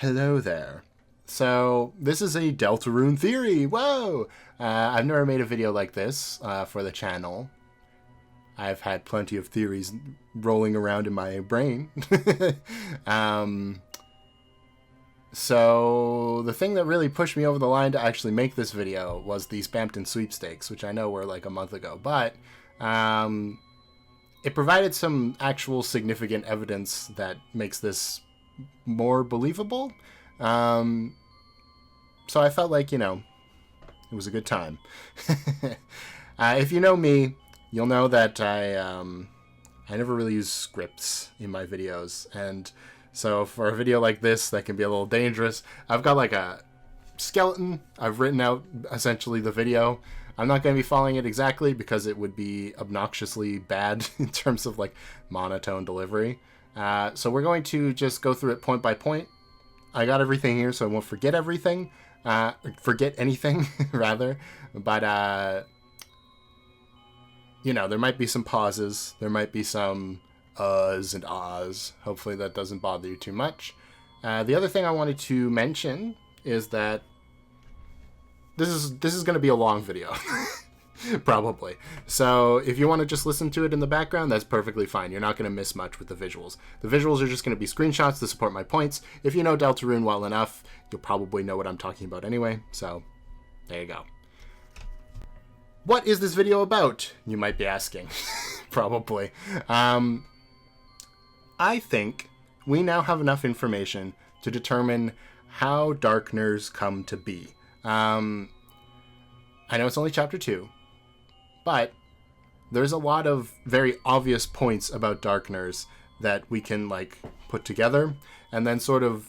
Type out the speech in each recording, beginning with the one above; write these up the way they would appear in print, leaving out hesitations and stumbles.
Hello there. So this is a Deltarune theory. Whoa! I've never made a video like this for the channel. I've had plenty of theories rolling around in my brain. So the thing that really pushed me over the line to actually make this video was the Spampton sweepstakes, which I know were like a month ago, but it provided some actual significant evidence that makes this more believable. So I felt like, it was a good time. If you know me, you'll know that I never really use scripts in my videos, and so for a video like this that can be a little dangerous, I've got like a skeleton. I've written out essentially the video. I'm not going to be following it exactly because it would be obnoxiously bad in terms of like monotone delivery. So we're going to just go through it point by point. I got everything here so I won't forget everything. Forget anything, rather. But, there might be some pauses. There might be some uhs and ahs. Hopefully that doesn't bother you too much. The other thing I wanted to mention is that this is going to be a long video. Probably. So if you want to just listen to it in the background, that's perfectly fine. You're not going to miss much with the visuals. The visuals are just going to be screenshots to support my points. If you know Deltarune well enough, you'll probably know what I'm talking about anyway. So there you go. What is this video about? You might be asking. Probably. I think we now have enough information to determine how Darkners come to be. I know it's only chapter 2. But there's a lot of very obvious points about Darkners that we can put together and then sort of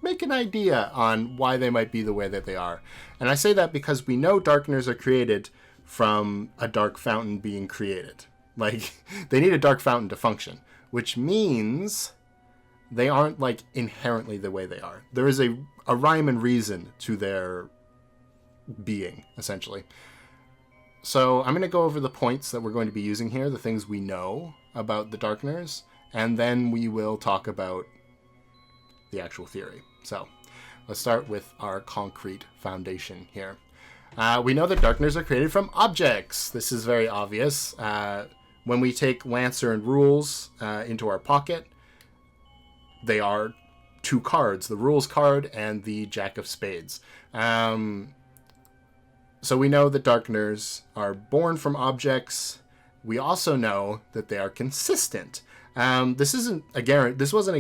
make an idea on why they might be the way that they are. And I say that because we know Darkners are created from a dark fountain being created. They need a dark fountain to function, which means they aren't inherently the way they are. There is a rhyme and reason to their being, essentially. So I'm going to go over the points that we're going to be using here, the things we know about the Darkners, and then we will talk about the actual theory. So let's start with our concrete foundation here. We know that Darkners are created from objects. This is very obvious. When we take Lancer and Rules into our pocket, they are two cards, the Rules card and the Jack of Spades. So we know that Darkners are born from objects. We also know that they are consistent. This wasn't a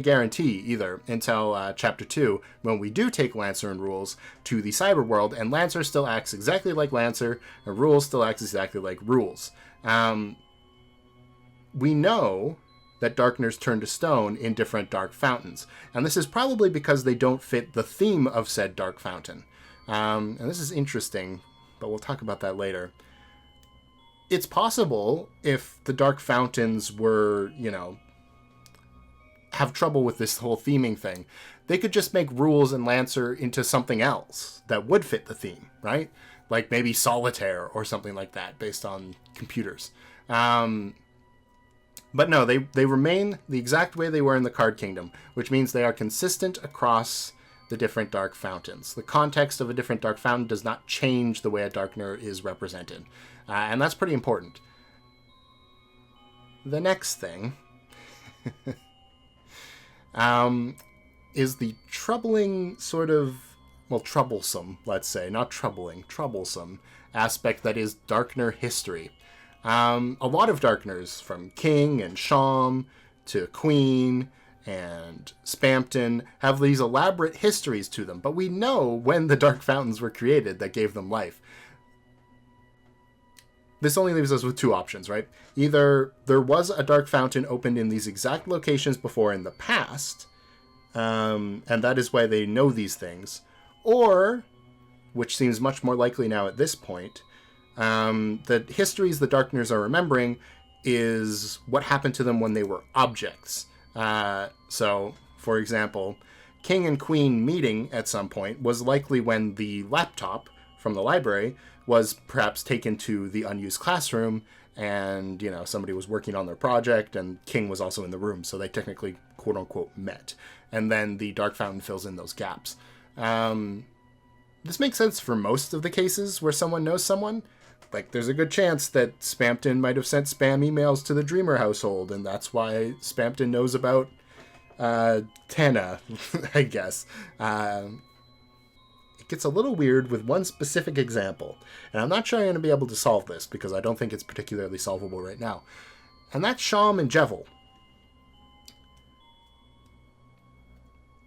guarantee either until chapter 2, when we do take Lancer and Rules to the cyber world, and Lancer still acts exactly like Lancer, and Rules still acts exactly like Rules. We know that Darkners turn to stone in different dark fountains, and this is probably because they don't fit the theme of said dark fountain. And this is interesting, but we'll talk about that later. It's possible if the dark fountains were, have trouble with this whole theming thing, they could just make Rules and Lancer into something else that would fit the theme, right? Like maybe Solitaire or something like that based on computers. But no, they remain the exact way they were in the Card Kingdom, which means they are consistent across the different dark fountains. The context of a different dark fountain does not change the way a Darkner is represented. And that's pretty important. The next thing is the troubling troublesome, let's say, not troubling, troublesome aspect that is Darkner history. A lot of Darkners, from King and Sham to Queen and Spampton, have these elaborate histories to them, but we know when the dark fountains were created that gave them life. This only leaves us with two options, right? Either there was a dark fountain opened in these exact locations before in the past, and that is why they know these things, or, which seems much more likely now at this point, the histories the Darkners are remembering is what happened to them when they were objects. So, for example, King and Queen meeting at some point was likely when the laptop from the library was perhaps taken to the unused classroom, and, somebody was working on their project, and King was also in the room, so they technically, quote-unquote, met. And then the Dark Fountain fills in those gaps. This makes sense for most of the cases where someone knows someone. Like, there's a good chance that Spampton might have sent spam emails to the Dreamer household, and that's why Spampton knows about Tana, I guess. It gets a little weird with one specific example, and I'm not sure I'm going to be able to solve this, because I don't think it's particularly solvable right now. And that's Sham and Jevel.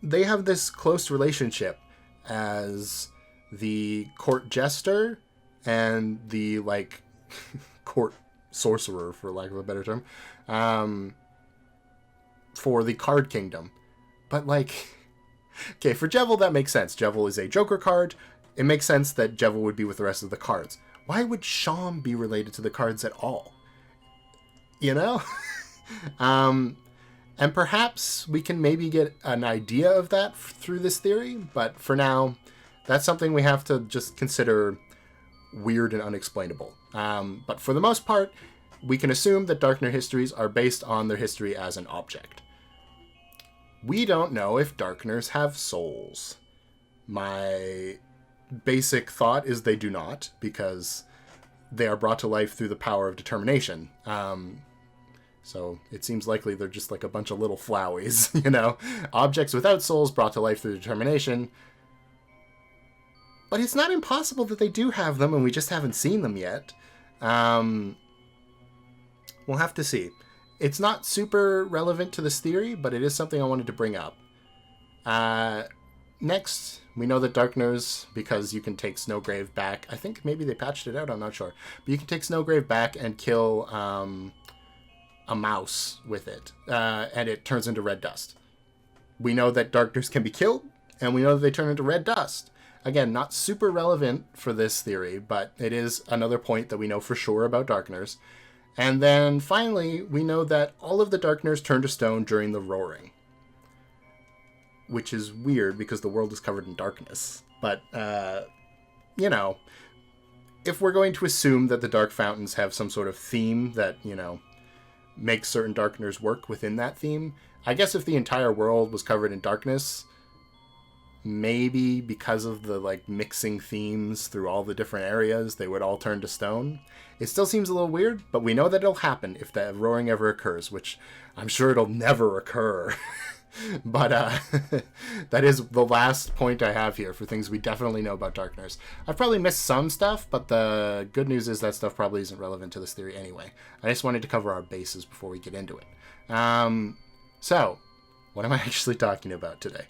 They have this close relationship as the court jester and the, court sorcerer, for lack of a better term, for the card kingdom. But, okay, for Jevel, that makes sense. Jevel is a Joker card. It makes sense that Jevel would be with the rest of the cards. Why would Sham be related to the cards at all? And perhaps we can maybe get an idea of that through this theory, but for now, that's something we have to just consider weird and unexplainable. But for the most part, we can assume that Darkner histories are based on their history as an object. We don't know if Darkners have souls. My basic thought is they do not, because they are brought to life through the power of determination. So it seems likely they're just like a bunch of little flowies, Objects without souls brought to life through determination. But it's not impossible that they do have them and we just haven't seen them yet. We'll have to see. It's not super relevant to this theory, but it is something I wanted to bring up. Next, we know that Darkners, because you can take Snowgrave back. I think maybe they patched it out, I'm not sure. But you can take Snowgrave back and kill a mouse with it, and it turns into red dust. We know that Darkners can be killed, and we know that they turn into red dust. Again, not super relevant for this theory, but it is another point that we know for sure about Darkners. And then finally, we know that all of the Darkners turn to stone during the Roaring. Which is weird because the world is covered in darkness. But, if we're going to assume that the Dark Fountains have some sort of theme that, makes certain Darkners work within that theme, I guess if the entire world was covered in darkness, maybe because of the mixing themes through all the different areas, they would all turn to stone. It still seems a little weird, but we know that it'll happen if the Roaring ever occurs, which I'm sure it'll never occur. But that is the last point I have here for things we definitely know about Darkners. I've probably missed some stuff, but the good news is that stuff probably isn't relevant to this theory anyway. I just wanted to cover our bases before we get into it. So, what am I actually talking about today?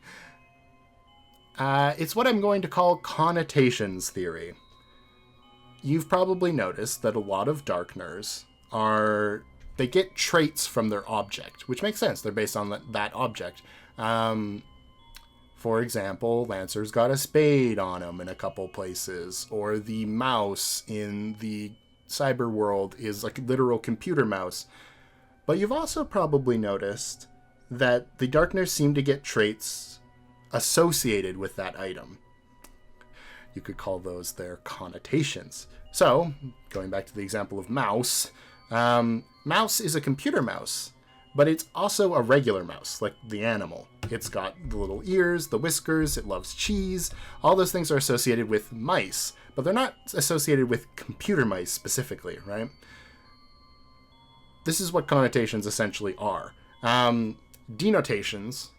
It's what I'm going to call Connotations Theory. You've probably noticed that a lot of Darkners they get traits from their object, which makes sense. They're based on that object. For example, Lancer's got a spade on him in a couple places, or the mouse in the cyber world is a literal computer mouse. But you've also probably noticed that the Darkners seem to get traits associated with that item. You could call those their connotations. So, going back to the example of mouse, mouse is a computer mouse, but it's also a regular mouse, like the animal. It's got the little ears, the whiskers, it loves cheese. All those things are associated with mice, but they're not associated with computer mice specifically, right? This is what connotations essentially are. Denotations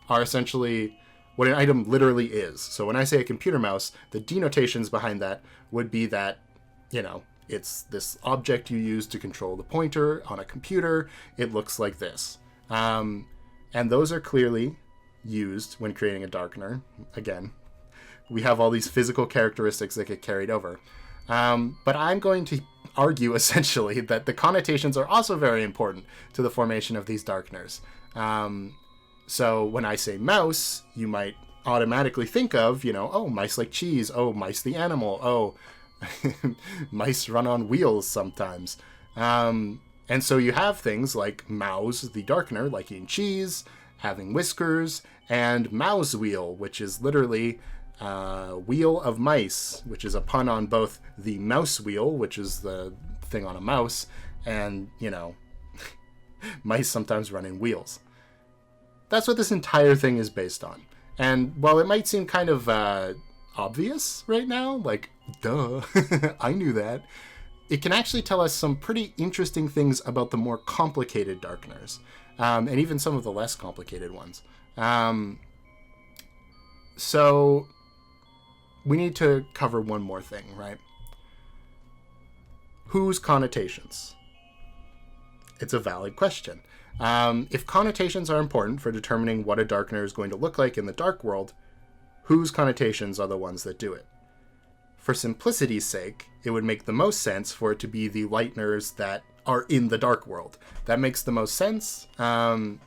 are essentially what an item literally is. So when I say a computer mouse, the denotations behind that would be that, it's this object you use to control the pointer on a computer. It looks like this. And those are clearly used when creating a Darkner. Again, we have all these physical characteristics that get carried over. But I'm going to argue, essentially, that the connotations are also very important to the formation of these Darkners. So when I say mouse, you might automatically think of, mice like cheese. Oh, mice the animal. Oh, mice run on wheels sometimes. And so you have things like Mouse the Darkner, like eating cheese, having whiskers, and Mouse Wheel, which is literally wheel of mice, which is a pun on both the mouse wheel, which is the thing on a mouse, and, you know, mice sometimes run in wheels. That's what this entire thing is based on. And while it might seem kind of obvious right now, like, duh, I knew that, it can actually tell us some pretty interesting things about the more complicated Darkners, and even some of the less complicated ones. So we need to cover one more thing, right? Whose connotations? It's a valid question. If connotations are important for determining what a Darkner is going to look like in the dark world, whose connotations are the ones that do it? For simplicity's sake, it would make the most sense for it to be the Lightners that are in the dark world. That makes the most sense, and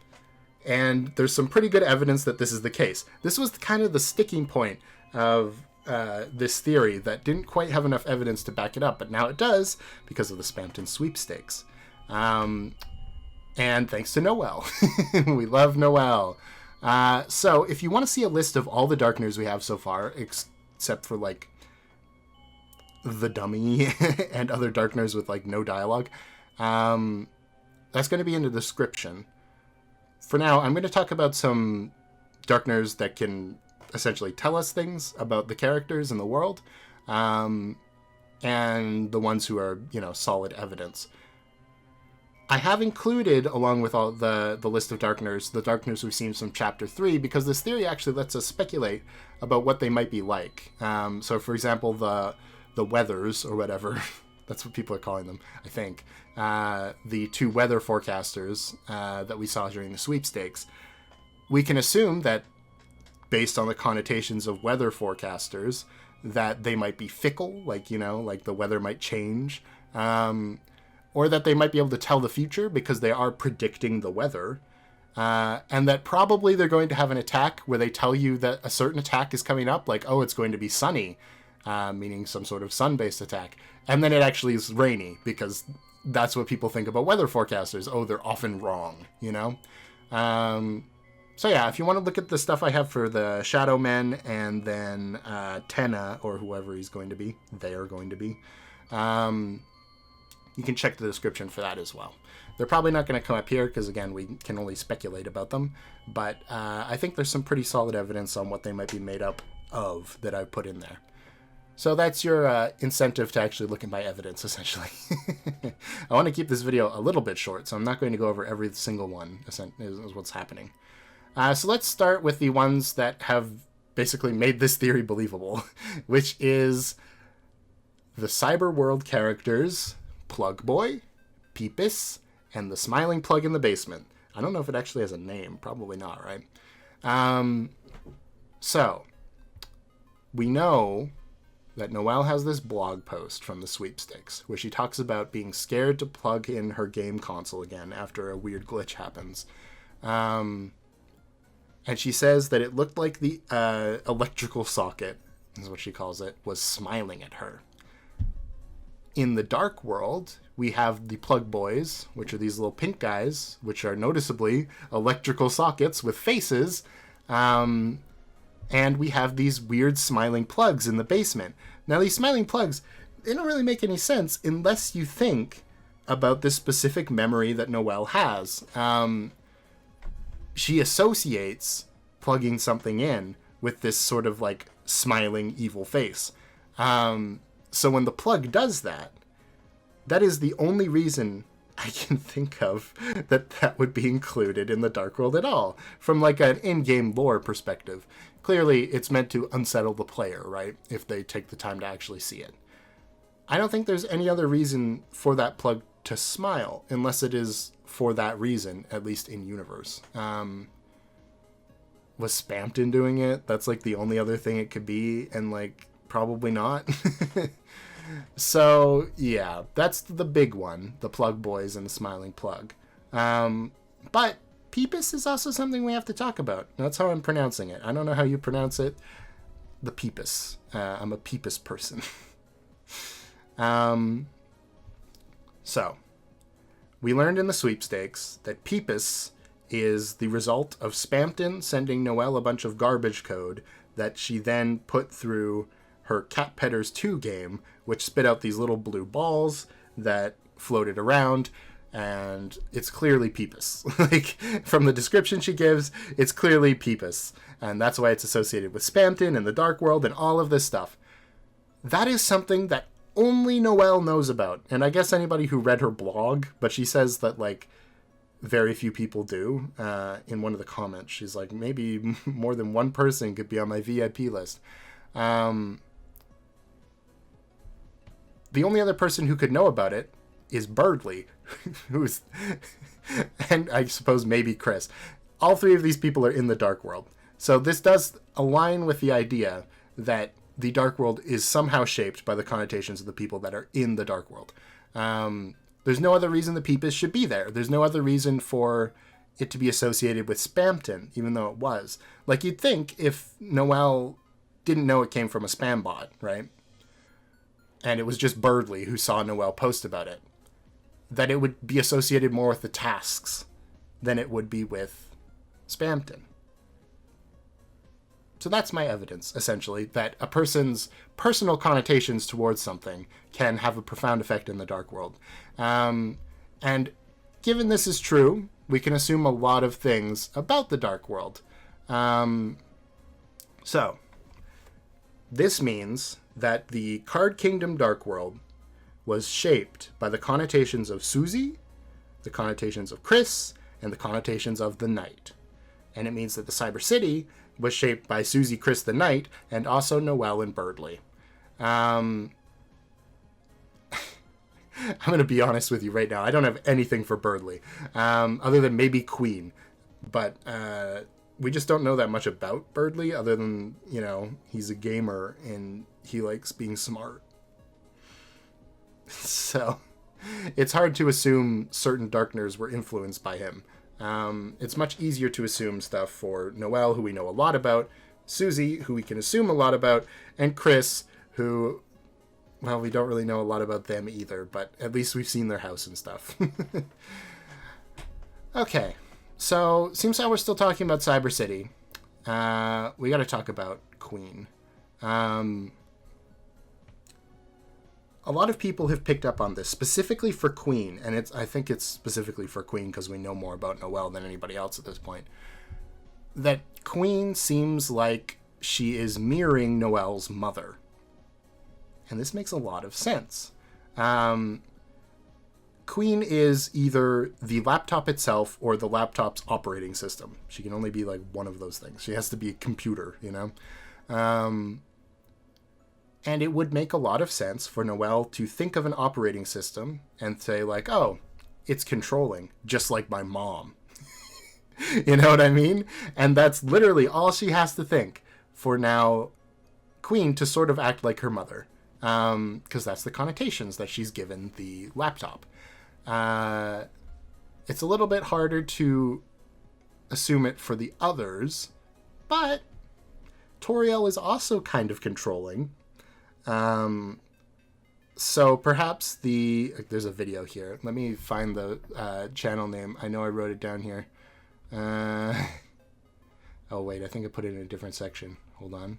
there's some pretty good evidence that this is the case. This was kind of the sticking point of this theory that didn't quite have enough evidence to back it up, but now it does because of the Spampton sweepstakes. And thanks to Noel. We love Noel. So if you want to see a list of all the Darkners we have so far, except for, like, the dummy and other Darkners with, like, no dialogue, that's going to be in the description. For now, I'm going to talk about some Darkners that can essentially tell us things about the characters in the world, and the ones who are, you know, solid evidence. I have included, along with all the list of Darkners, the Darkners we've seen from Chapter 3, because this theory actually lets us speculate about what they might be like. So, for example, the weathers, or whatever, that's what people are calling them, I think, the two weather forecasters that we saw during the sweepstakes, we can assume that, based on the connotations of weather forecasters, that they might be fickle, like, you know, like the weather might change, or that they might be able to tell the future because they are predicting the weather, and that probably they're going to have an attack where they tell you that a certain attack is coming up, like, oh, it's going to be sunny, meaning some sort of sun-based attack, and then it actually is rainy, because that's what people think about weather forecasters. Oh, they're often wrong, you know? So yeah, if you want to look at the stuff I have for the Shadow Men, and then Tenna, or whoever he's going to be, they are going to be, you can check the description for that as well. They're probably not going to come up here because, again, we can only speculate about them. But I think there's some pretty solid evidence on what they might be made up of that I've put in there. So that's your incentive to actually look at my evidence, essentially. I want to keep this video a little bit short, so I'm not going to go over every single one, is what's happening. So let's start with the ones that have basically made this theory believable, which is the cyber world characters Plug Boy, Peepus, and the smiling plug in the basement. I don't know if it actually has a name. Probably not, right? So, we know that Noelle has this blog post from the sweepstakes where she talks about being scared to plug in her game console again after a weird glitch happens. And she says that it looked like the electrical socket, is what she calls it, was smiling at her. In the dark world, we have the Plug Boys, which are these little pink guys, which are noticeably electrical sockets with faces. And we have these weird smiling plugs in the basement. Now, these smiling plugs, they don't really make any sense unless you think about this specific memory that Noelle has. She associates plugging something in with this sort of, like, smiling evil face. So when the plug does that, that is the only reason I can think of that would be included in the Dark World at all, from, like, an in-game lore perspective. Clearly, it's meant to unsettle the player, right, if they take the time to actually see it. I don't think there's any other reason for that plug to smile, unless it is for that reason, at least in universe. Was Spampton doing it? That's, like, the only other thing it could be, and, like, probably not. So, yeah, that's the big one, the Plug Boys and the Smiling Plug. But Peepus is also something we have to talk about. That's how I'm pronouncing it. I don't know how you pronounce it. The Peepus. I'm a Peepus person. So, we learned in the sweepstakes that Peepus is the result of Spampton sending Noelle a bunch of garbage code that she then put through her Cat Petters 2 game, which spit out these little blue balls that floated around, and it's clearly Peepus. Like, from the description she gives, it's clearly Peepus, and that's why it's associated with Spamton and the Dark World and all of this stuff. That is something that only Noelle knows about, and I guess anybody who read her blog, but she says that, like, very few people do. In one of the comments, she's like, maybe more than one person could be on my VIP list. The only other person who could know about it is Birdley, who's, and I suppose maybe Chris. All three of these people are in the Dark World. So this does align with the idea that the Dark World is somehow shaped by the connotations of the people that are in the Dark World. There's no other reason the Peepus should be there. There's no other reason for it to be associated with Spamton, even though it was. Like, you'd think if Noelle didn't know it came from a spam bot, right? And it was just Birdley who saw Noelle post about it, that it would be associated more with the tasks than it would be with Spamton. So that's my evidence, essentially, that a person's personal connotations towards something can have a profound effect in the Dark World. And given this is true, we can assume a lot of things about the Dark World. So, this means that the Card Kingdom Dark World was shaped by the connotations of Susie, the connotations of Chris, and the connotations of the Knight. And it means that the Cyber City was shaped by Susie, Chris, the Knight, and also Noelle and Birdley. I'm going to be honest with you right now. I don't have anything for Birdley, other than maybe Queen. But we just don't know that much about Birdley, other than, you know, he's a gamer and he likes being smart. So it's hard to assume certain Darkners were influenced by him. It's much easier to assume stuff for Noelle, who we know a lot about, Susie, who we can assume a lot about, and Chris, who, well, we don't really know a lot about them either, but at least we've seen their house and stuff. Okay, so seems how we're still talking about Cyber City. We got to talk about Queen. A lot of people have picked up on this, specifically for Queen, and I think it's specifically for Queen because we know more about Noelle than anybody else at this point, that Queen seems like she is mirroring Noelle's mother. And this makes a lot of sense. Queen is either the laptop itself or the laptop's operating system. She can only be like one of those things. She has to be a computer, you know? And it would make a lot of sense for Noelle to think of an operating system and say, like, oh, it's controlling, just like my mom. You know what I mean? And that's literally all she has to think for now Queen to sort of act like her mother. Because that's the connotations that she's given the laptop. It's a little bit harder to assume it for the others, but Toriel is also kind of controlling. So perhaps there's a video here. Let me find the channel name. I know I wrote it down here. Oh wait, I think I put it in a different section. Hold on.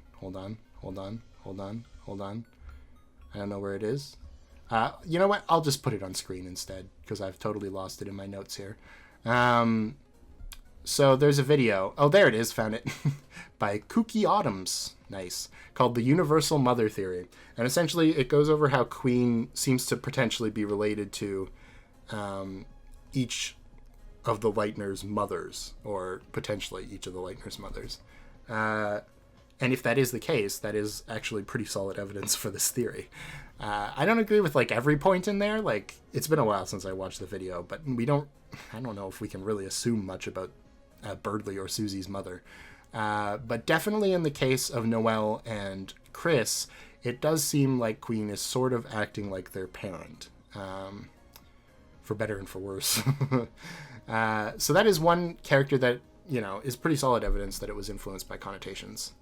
I don't know where it is. You know what? I'll just put it on screen instead because I've totally lost it in my notes here. So there's a video. Oh, there it is. Found it. By Kooky Autumns. Nice. Called The Universal Mother Theory. And essentially it goes over how Queen seems to potentially be related to each of the Lightner's mothers, or potentially each of the Lightner's mothers. And if that is the case, that is actually pretty solid evidence for this theory. I don't agree with like every point in there. Like, it's been a while since I watched the video, but I don't know if we can really assume much about Birdley or Susie's mother. But definitely in the case of Noelle and Chris, it does seem like Queen is sort of acting like their parent, for better and for worse. So that is one character that, you know, is pretty solid evidence that it was influenced by connotations.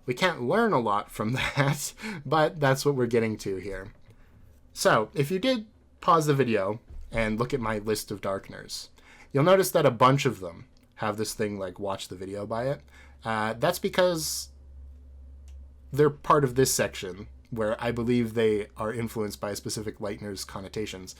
We can't learn a lot from that, but that's what we're getting to here. So if you did pause the video and look at my list of Darkners, you'll notice that a bunch of them have this thing like watch the video by it. That's because they're part of this section where I believe they are influenced by specific Lightner's connotations.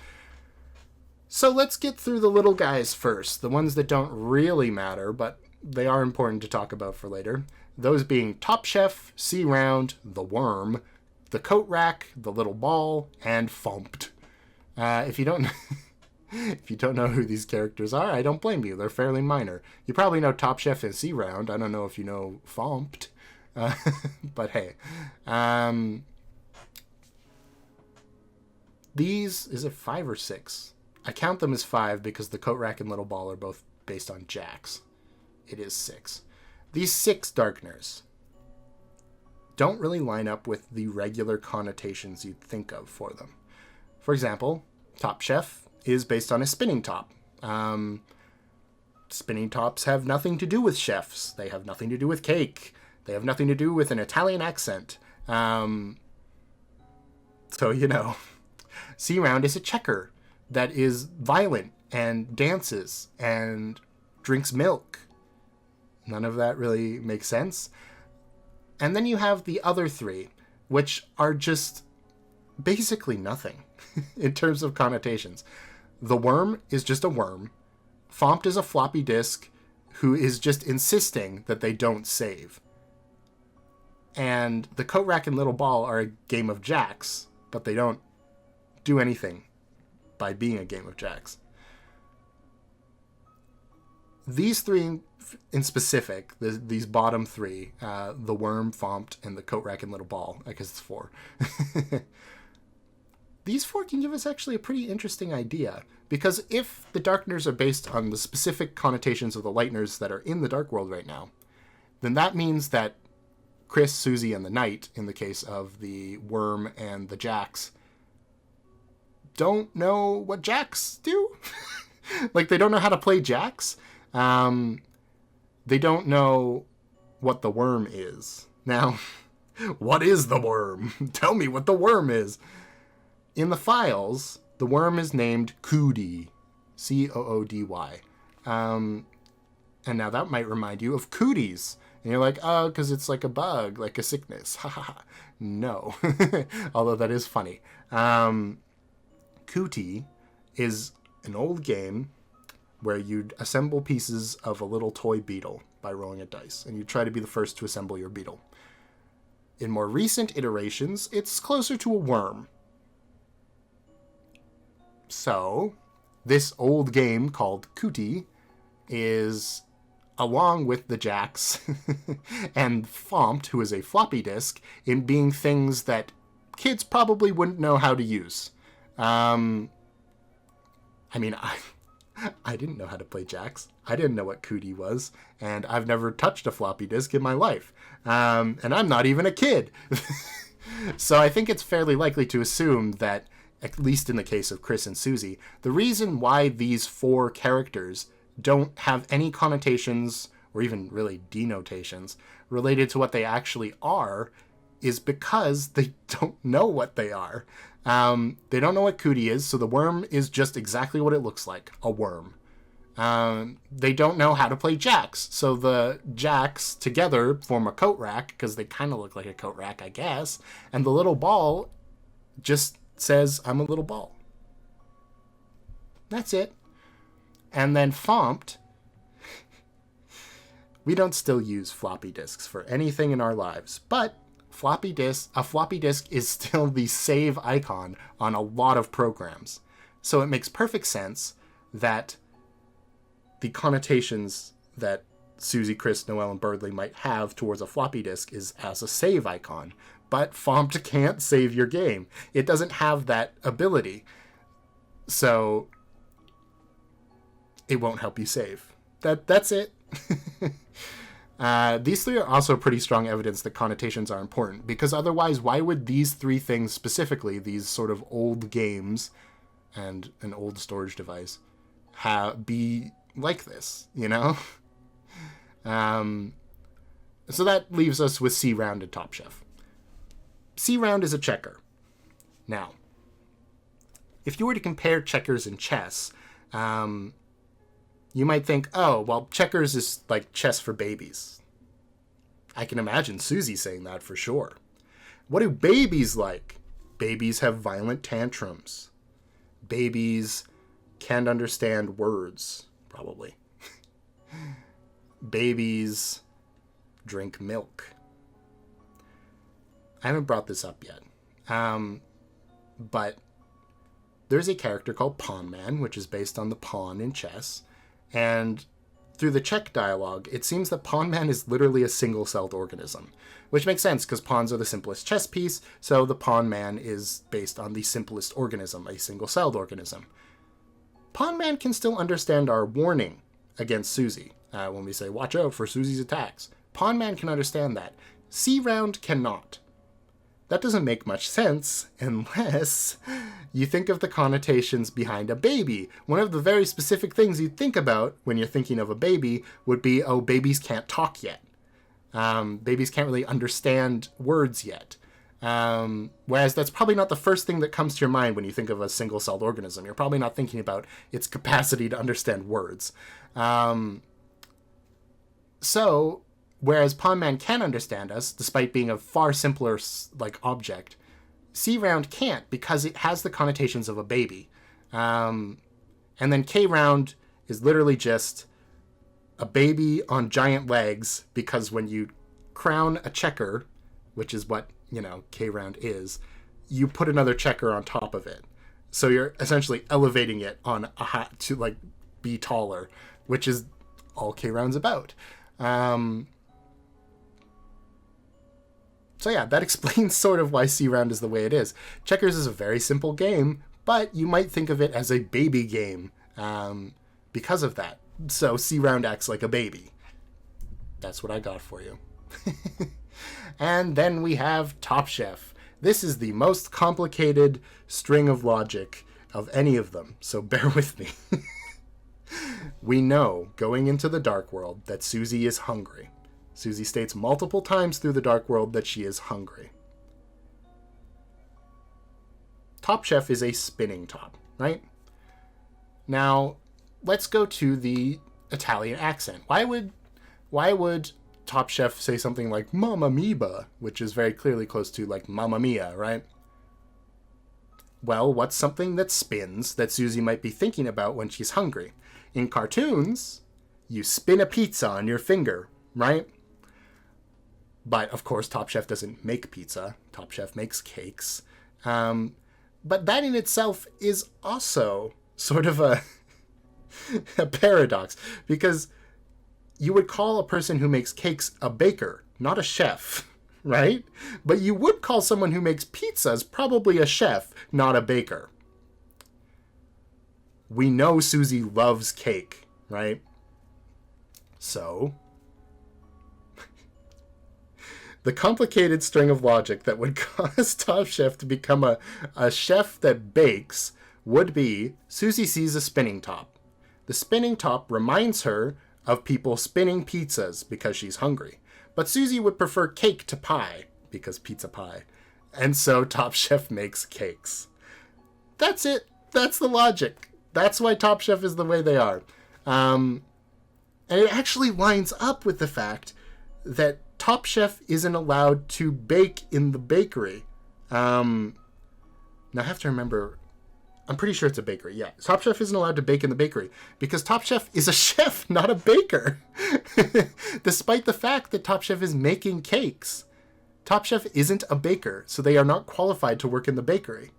So let's get through the little guys first, the ones that don't really matter, but they are important to talk about for later. Those being Top Chef, C Round, the Worm, the Coat Rack, the Little Ball, and Fompt. If you don't know who these characters are, I don't blame you. They're fairly minor. You probably know Top Chef and C Round. I don't know if you know Fompt. But hey. These, is it 5 or 6? I count them as 5 because the Coat Rack and Little Ball are both based on Jax. It is 6. These 6 Darkners don't really line up with the regular connotations you'd think of for them. For example, Top Chef is based on a spinning top. Spinning tops have nothing to do with chefs. They have nothing to do with cake. They have nothing to do with an Italian accent. So, you know. C Round is a checker that is violent and dances and drinks milk. None of that really makes sense. And then you have the other 3, which are just basically nothing in terms of connotations. The Worm is just a worm. Fompt is a floppy disk who is just insisting that they don't save. And the Coat Rack and Little Ball are a game of jacks, but they don't do anything by being a game of jacks. These 3 in specific, these bottom 3, the Worm, Fompt, and the Coat Rack and Little Ball, I guess it's 4. These 4 can give us actually a pretty interesting idea, because if the Darkners are based on the specific connotations of the Lightners that are in the Dark World right now, then that means that Chris, Susie, and the Knight, in the case of the Worm and the Jax, don't know what Jax do. Like, they don't know how to play Jax. They don't know what the Worm is. Now, what is the Worm? Tell me what the Worm is. In the files, the Worm is named Coody. Coody. And now that might remind you of cooties. And you're like, oh, because it's like a bug, like a sickness. No. Although that is funny. Cootie is an old game where you'd assemble pieces of a little toy beetle by rolling a dice, and you try to be the first to assemble your beetle. In more recent iterations, it's closer to a worm. So, this old game called Cootie is, along with the Jax and Fompt, who is a floppy disk, in being things that kids probably wouldn't know how to use. I mean, I didn't know how to play Jax. I didn't know what Cootie was, and I've never touched a floppy disk in my life. And I'm not even a kid. So I think it's fairly likely to assume that, at least in the case of Chris and Susie, the reason why these 4 characters don't have any connotations, or even really denotations, related to what they actually are, is because they don't know what they are. They don't know what Cootie is, so the Worm is just exactly what it looks like, a worm. They don't know how to play Jax, so the Jax together form a Coat Rack, because they kind of look like a Coat Rack, I guess, and the Little Ball just says, I'm a little ball. That's it. And then Fompt, we don't still use floppy disks for anything in our lives, but a floppy disk is still the save icon on a lot of programs. So it makes perfect sense that the connotations that Susie, Chris, Noelle, and Birdley might have towards a floppy disk is as a save icon. But Fompt can't save your game. It doesn't have that ability. So it won't help you save. That's it. These 3 are also pretty strong evidence that connotations are important, because otherwise, why would these 3 things specifically, these sort of old games and an old storage device, be like this, you know? So that leaves us with C Round and Top Chef. C Round is a checker. Now, if you were to compare checkers and chess, you might think, oh, well, checkers is like chess for babies. I can imagine Susie saying that for sure. What do babies like? Babies have violent tantrums. Babies can't understand words, probably. Babies drink milk. I haven't brought this up yet. But there's a character called Pawn Man, which is based on the pawn in chess. And through the check dialogue, it seems that Pawn Man is literally a single-celled organism, which makes sense because pawns are the simplest chess piece, so the Pawn Man is based on the simplest organism, a single-celled organism. Pawn Man can still understand our warning against Susie when we say, watch out for Susie's attacks. Pawn Man can understand that. C-Round cannot. That doesn't make much sense unless you think of the connotations behind a baby. One of the very specific things you'd think about when you're thinking of a baby would be, oh, babies can't talk yet. Babies can't really understand words yet. Whereas that's probably not the first thing that comes to your mind when you think of a single-celled organism. You're probably not thinking about its capacity to understand words. So, whereas Pawn Man can understand us, despite being a far simpler object, C-Round can't because it has the connotations of a baby. And then K-Round is literally just a baby on giant legs, because when you crown a checker, which is what, K-Round is, you put another checker on top of it. So you're essentially elevating it on a hat to be taller, which is all K-Round's about. So yeah, that explains sort of why C-Round is the way it is. Checkers is a very simple game, but you might think of it as a baby game because of that. So C-Round acts like a baby. That's what I got for you. And then we have Top Chef. This is the most complicated string of logic of any of them, so bear with me. We know, going into the Dark World, that Susie is hungry. Susie states multiple times through the Dark World that she is hungry. Top Chef is a spinning top, right? Now, let's go to the Italian accent. Why would Top Chef say something like Mamma Mia, which is very clearly close to Mamma Mia, right? Well, what's something that spins that Susie might be thinking about when she's hungry? In cartoons, you spin a pizza on your finger, right? But, of course, Top Chef doesn't make pizza. Top Chef makes cakes. But that in itself is also sort of a paradox, because you would call a person who makes cakes a baker, not a chef, right? But you would call someone who makes pizzas probably a chef, not a baker. We know Susie loves cake, right? So, the complicated string of logic that would cause Top Chef to become a chef that bakes would be Susie sees a spinning top. The spinning top reminds her of people spinning pizzas because she's hungry. But Susie would prefer cake to pie because pizza pie. And so Top Chef makes cakes. That's it. That's the logic. That's why Top Chef is the way they are. And it actually lines up with the fact that Top Chef isn't allowed to bake in the bakery. Now I have to remember, I'm pretty sure it's a bakery. Yeah, Top Chef isn't allowed to bake in the bakery because Top Chef is a chef, not a baker. Despite the fact that Top Chef is making cakes. Top Chef isn't a baker, so they are not qualified to work in the bakery.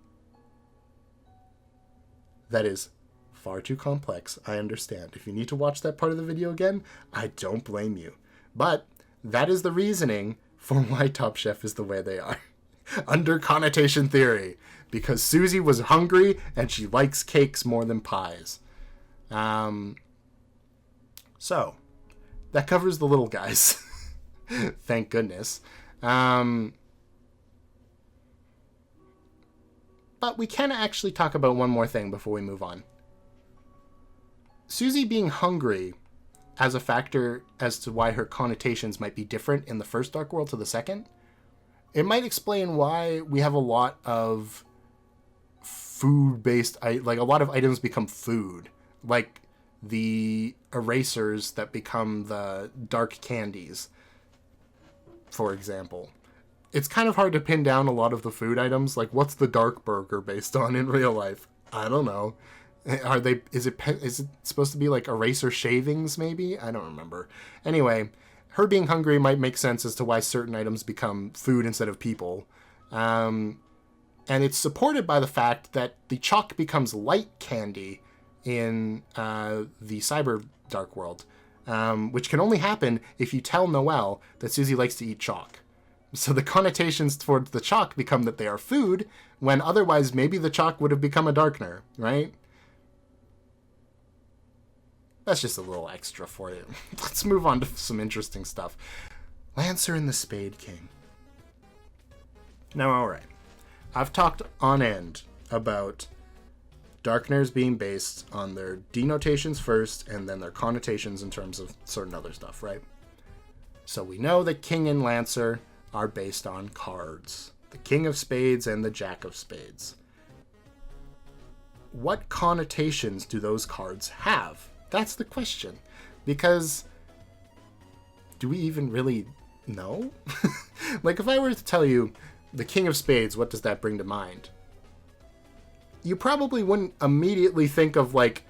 That is far too complex, I understand. If you need to watch that part of the video again, I don't blame you. But that is the reasoning for why Top Chef is the way they are. Under Connotation Theory. Because Susie was hungry and she likes cakes more than pies. So, that covers the little guys. Thank goodness. But we can actually talk about one more thing before we move on. Susie being hungry as a factor as to why her connotations might be different in the first Dark World to the second, it might explain why we have a lot of food-based, a lot of items become food, like the erasers that become the dark candies, for example. it's kind of hard to pin down a lot of the food items. Like, what's the dark burger based on in real life? I don't know. Is it supposed to be like eraser shavings, maybe? I don't remember. Anyway, her being hungry might make sense as to why certain items become food instead of people. And it's supported by the fact that the chalk becomes light candy in the cyber dark world, which can only happen if you tell Noelle that Susie likes to eat chalk. So the connotations towards the chalk become that they are food, when otherwise maybe the chalk would have become a Darkner, right? That's just a little extra for you. Let's move on to some interesting stuff. Lancer and the Spade King. Now, alright. I've talked on end about Darkners being based on their denotations first, and then their connotations in terms of certain other stuff, right? So we know that King and Lancer are based on cards. The King of Spades and the Jack of Spades. What connotations do those cards have? That's the question. Because do we even really know? Like, if I were to tell you the King of Spades, what does that bring to mind? You probably wouldn't immediately think of, like,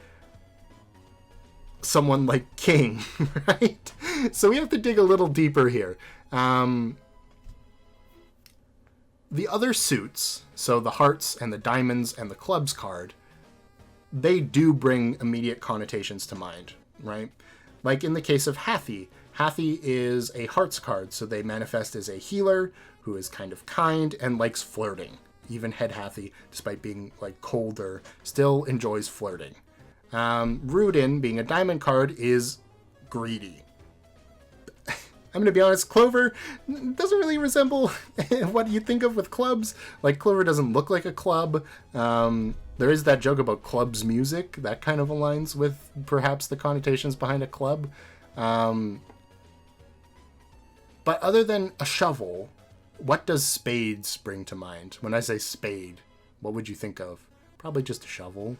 someone like King, right? So we have to dig a little deeper here. The other suits, so the hearts and the diamonds and the clubs card, they do bring immediate connotations to mind, right? Like in the case of Hathy. Hathy is a hearts card, so they manifest as a healer who is kind of kind and likes flirting. Even Head Hathy, despite being like colder, still enjoys flirting. Rudin, being a diamond card, is greedy. I'm going to be honest, Clover doesn't really resemble what you think of with clubs. Like, Clover doesn't look like a club. There is that joke about clubs music. That kind of aligns with perhaps the connotations behind a club. But other than a shovel, what does spades bring to mind? When I say spade, what would you think of? Probably just a shovel.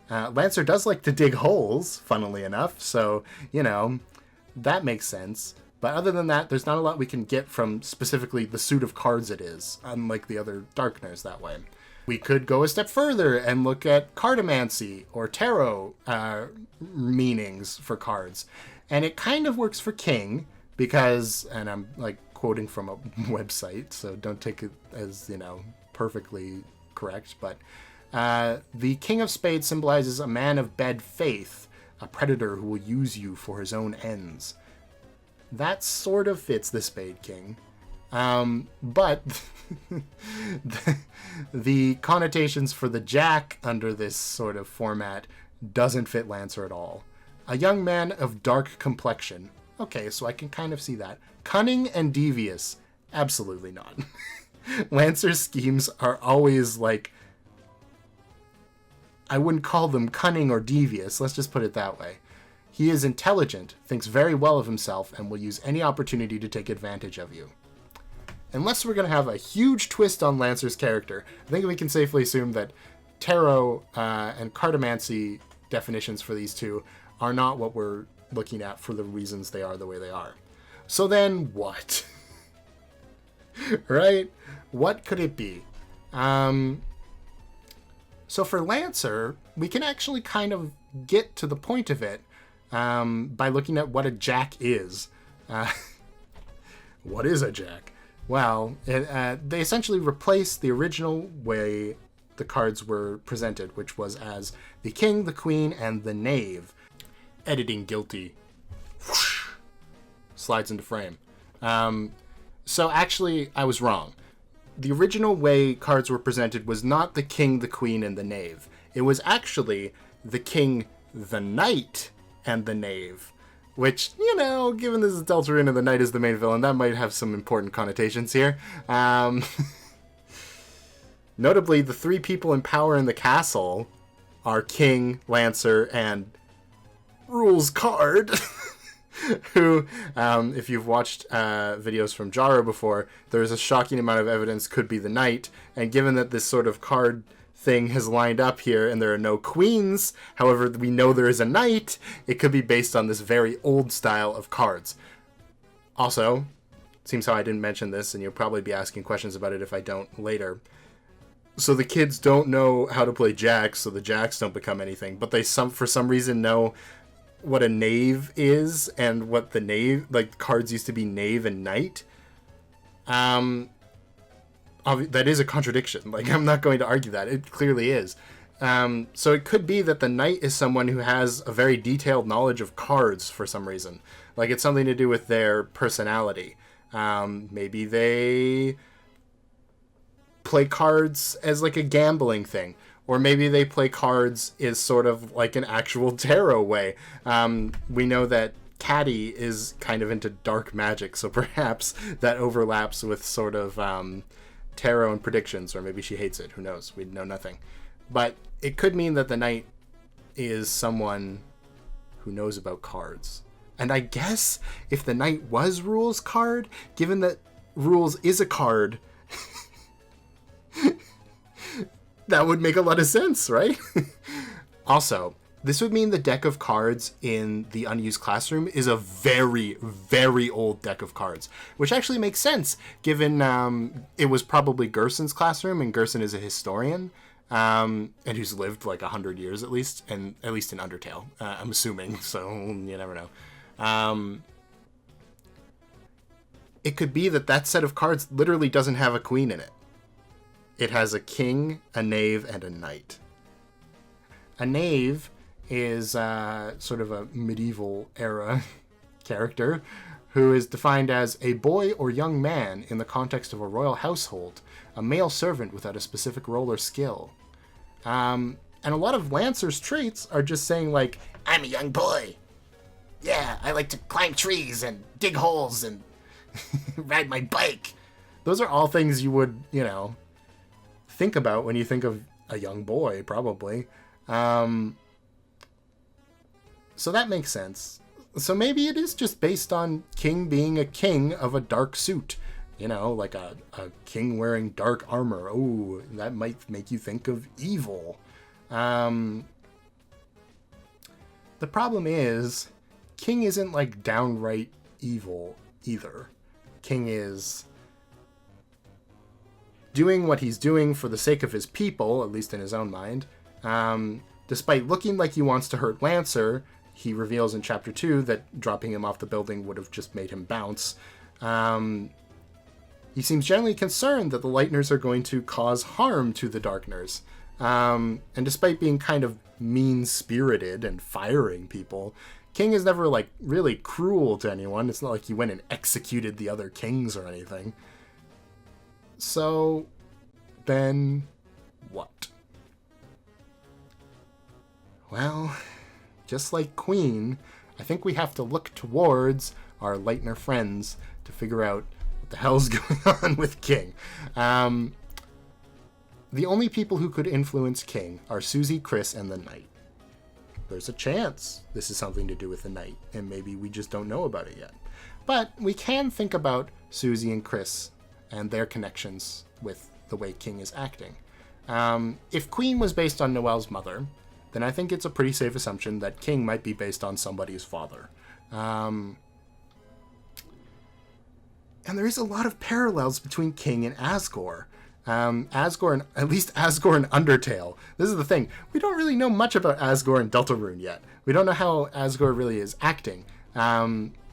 Lancer does like to dig holes, funnily enough. So, you know, that makes sense. But other than that, there's not a lot we can get from specifically the suit of cards it is, unlike the other Darkners that way. We could go a step further and look at cartomancy or tarot meanings for cards. And it kind of works for King because, and I'm like quoting from a website, so don't take it as, you know, perfectly correct, but the King of Spades symbolizes a man of bad faith, a predator who will use you for his own ends. That sort of fits the Spade King. But the connotations for the Jack under this sort of format doesn't fit Lancer at all. A young man of dark complexion. Okay, so I can kind of see that. Cunning and devious. Absolutely not. Lancer's schemes are always like... I wouldn't call them cunning or devious. Let's just put it that way. He is intelligent, thinks very well of himself, and will use any opportunity to take advantage of you. Unless we're going to have a huge twist on Lancer's character, I think we can safely assume that tarot and cartomancy definitions for these two are not what we're looking at for the reasons they are the way they are. So then what? Right? What could it be? So for Lancer, we can actually kind of get to the point of it by looking at what a jack is. What is a jack? Well, they essentially replaced the original way the cards were presented, which was as the king, the queen, and the knave. Editing guilty. Whoosh, slides into frame. So actually, I was wrong. The original way cards were presented was not the king, the queen, and the knave. It was actually the king, the knight, and the knave. Which, you know, given this is Deltarune and the knight is the main villain, that might have some important connotations here. Notably, the three people in power in the castle are King, Lancer, and Rules Card. Who, if you've watched videos from Jaro before, there's a shocking amount of evidence could be the knight. And given that this sort of card thing has lined up here and there are no queens, however we know there is a knight, it could be based on this very old style of cards. Also, seems how I didn't mention this, and you'll probably be asking questions about it if I don't later. So the kids don't know how to play jacks, so the jacks don't become anything. But they for some reason know what a knave is, and what the knave, like, cards used to be knave and knight. That is a contradiction. Like, I'm not going to argue that. It clearly is. So it could be that the knight is someone who has a very detailed knowledge of cards for some reason. Like, it's something to do with their personality. Maybe they play cards as like a gambling thing, or maybe they play cards is sort of like an actual tarot way. We know that Caddy is kind of into dark magic, so perhaps that overlaps with sort of tarot and predictions, or maybe she hates it. Who knows? We know nothing. But it could mean that the knight is someone who knows about cards. And I guess if the knight was Rule's card, given that Rules is a card, that would make a lot of sense, right? Also, this would mean the deck of cards in the unused classroom is a very, very old deck of cards, which actually makes sense, given it was probably Gerson's classroom, and Gerson is a historian, and who's lived like 100 years at least, and at least in Undertale, I'm assuming, so you never know. It could be that set of cards literally doesn't have a queen in it. It has a king, a knave, and a knight. A knave is sort of a medieval era character who is defined as a boy or young man in the context of a royal household, a male servant without a specific role or skill. And a lot of Lancer's traits are just saying, like, I'm a young boy. Yeah, I like to climb trees and dig holes and ride my bike. Those are all things you would, think about when you think of a young boy, probably. So that makes sense. So maybe it is just based on King being a king of a dark suit. Like a king wearing dark armor. Oh, that might make you think of evil. The problem is, King isn't like downright evil either. King is doing what he's doing for the sake of his people, at least in his own mind. Despite looking like he wants to hurt Lancer, he reveals in Chapter 2 that dropping him off the building would have just made him bounce. He seems generally concerned that the Lightners are going to cause harm to the Darkners. And despite being kind of mean-spirited and firing people, King is never, like, really cruel to anyone. It's not like he went and executed the other kings or anything. So, then, what? Well, just like Queen, I think we have to look towards our Lightner friends to figure out what the hell's going on with King. The only people who could influence King are Susie, Chris, and the Knight. There's a chance this is something to do with the Knight, and maybe we just don't know about it yet. But we can think about Susie and Chris and their connections with the way King is acting. If Queen was based on Noelle's mother, then I think it's a pretty safe assumption that King might be based on somebody's father. And there is a lot of parallels between King and Asgore. Asgore and Undertale. This is the thing. We don't really know much about Asgore and Deltarune yet. We don't know how Asgore really is acting.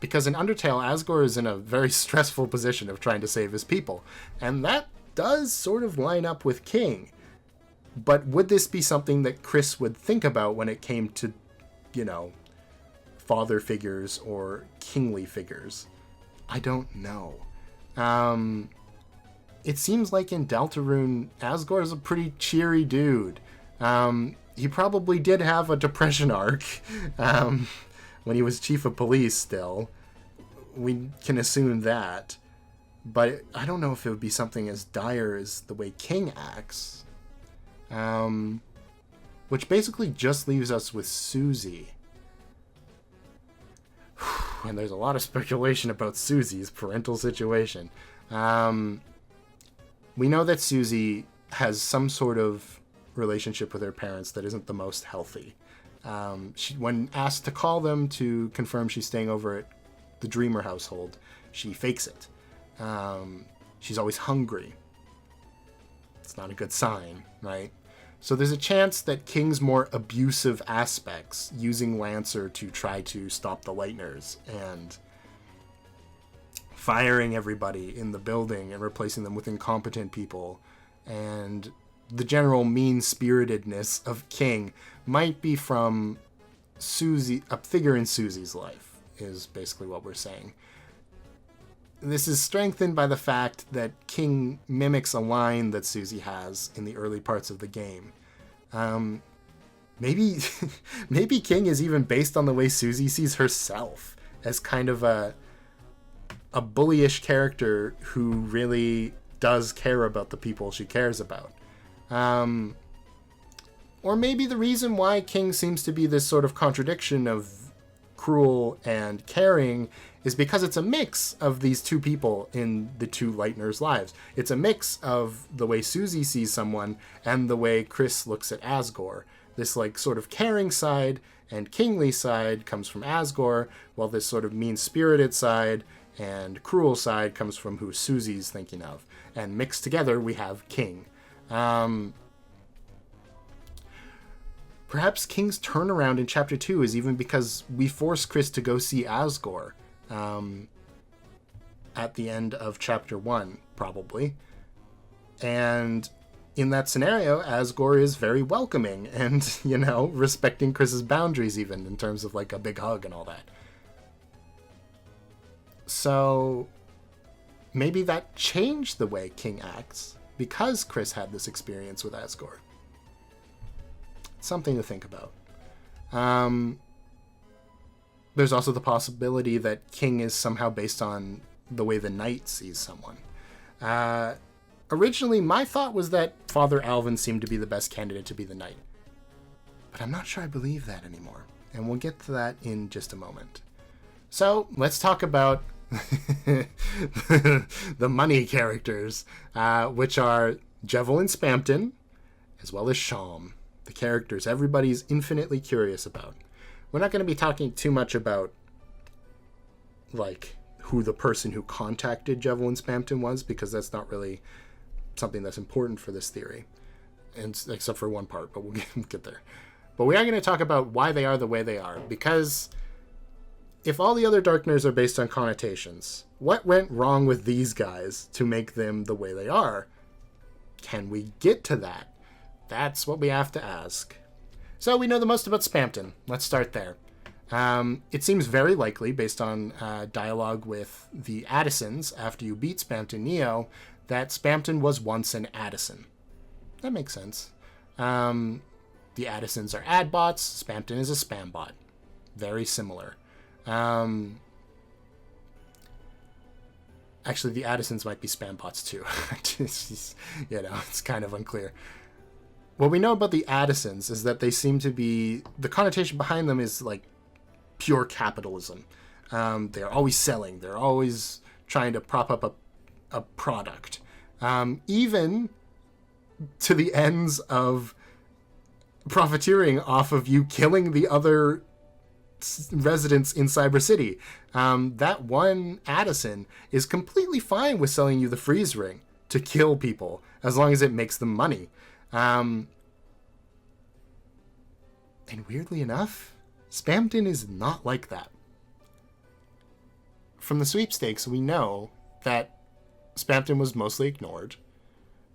Because in Undertale, Asgore is in a very stressful position of trying to save his people. And that does sort of line up with King. But would this be something that Chris would think about when it came to, father figures or kingly figures? I don't know. It seems like in Deltarune, Asgore is a pretty cheery dude. He probably did have a depression arc when he was chief of police still. We can assume that. But I don't know if it would be something as dire as the way King acts. Which basically just leaves us with Susie. And there's a lot of speculation about Susie's parental situation. We know that Susie has some sort of relationship with her parents that isn't the most healthy. When asked to call them to confirm she's staying over at the Dreamer household, she fakes it. She's always hungry. It's not a good sign, right? So there's a chance that King's more abusive aspects, using Lancer to try to stop the Lightners and firing everybody in the building and replacing them with incompetent people, and the general mean-spiritedness of King might be from Susie, a figure in Susie's life, is basically what we're saying. This is strengthened by the fact that King mimics a line that Susie has in the early parts of the game. Maybe maybe King is even based on the way Susie sees herself, as kind of a bullyish character who really does care about the people she cares about. Or maybe the reason why King seems to be this sort of contradiction of cruel and caring is because it's a mix of these two people in the two Lightners' lives. It's a mix of the way Susie sees someone and the way Chris looks at Asgore. This like sort of caring side and kingly side comes from Asgore, while this sort of mean-spirited side and cruel side comes from who Susie's thinking of. And mixed together, we have King. Perhaps King's turnaround in Chapter 2 is even because we force Chris to go see Asgore at the end of Chapter 1, probably. And in that scenario, Asgore is very welcoming and, you know, respecting Chris's boundaries even, in terms of, like, a big hug and all that. So maybe that changed the way King acts because Chris had this experience with Asgore. Something to think about. There's also the possibility that King is somehow based on the way the knight sees someone. Originally, my thought was that Father Alvin seemed to be the best candidate to be the knight. But I'm not sure I believe that anymore. And we'll get to that in just a moment. So, let's talk about the money characters, which are Jevel and Spampton, as well as Sham. The characters everybody's infinitely curious about. We're not going to be talking too much about, like, who the person who contacted Jevel and Spampton was, because that's not really something that's important for this theory, and except for one part, but we'll get there. But we are going to talk about why they are the way they are, because if all the other Darkners are based on connotations, what went wrong with these guys to make them the way they are? Can we get to that? That's what we have to ask. So we know the most about Spampton. Let's start there. It seems very likely, based on dialogue with the Addisons after you beat Spampton Neo, that Spampton was once an Addison. That makes sense. The Addisons are ad bots. Spampton is a spam bot. Very similar. Actually, the Addisons might be spam bots too. It's kind of unclear. What we know about the Addisons is that they seem to be... The connotation behind them is, like, pure capitalism. They're always selling. They're always trying to prop up a product. Even to the ends of profiteering off of you killing the other residents in Cyber City. That one Addison is completely fine with selling you the freeze ring to kill people, as long as it makes them money. And weirdly enough, Spampton is not like that. From the sweepstakes, we know that Spampton was mostly ignored,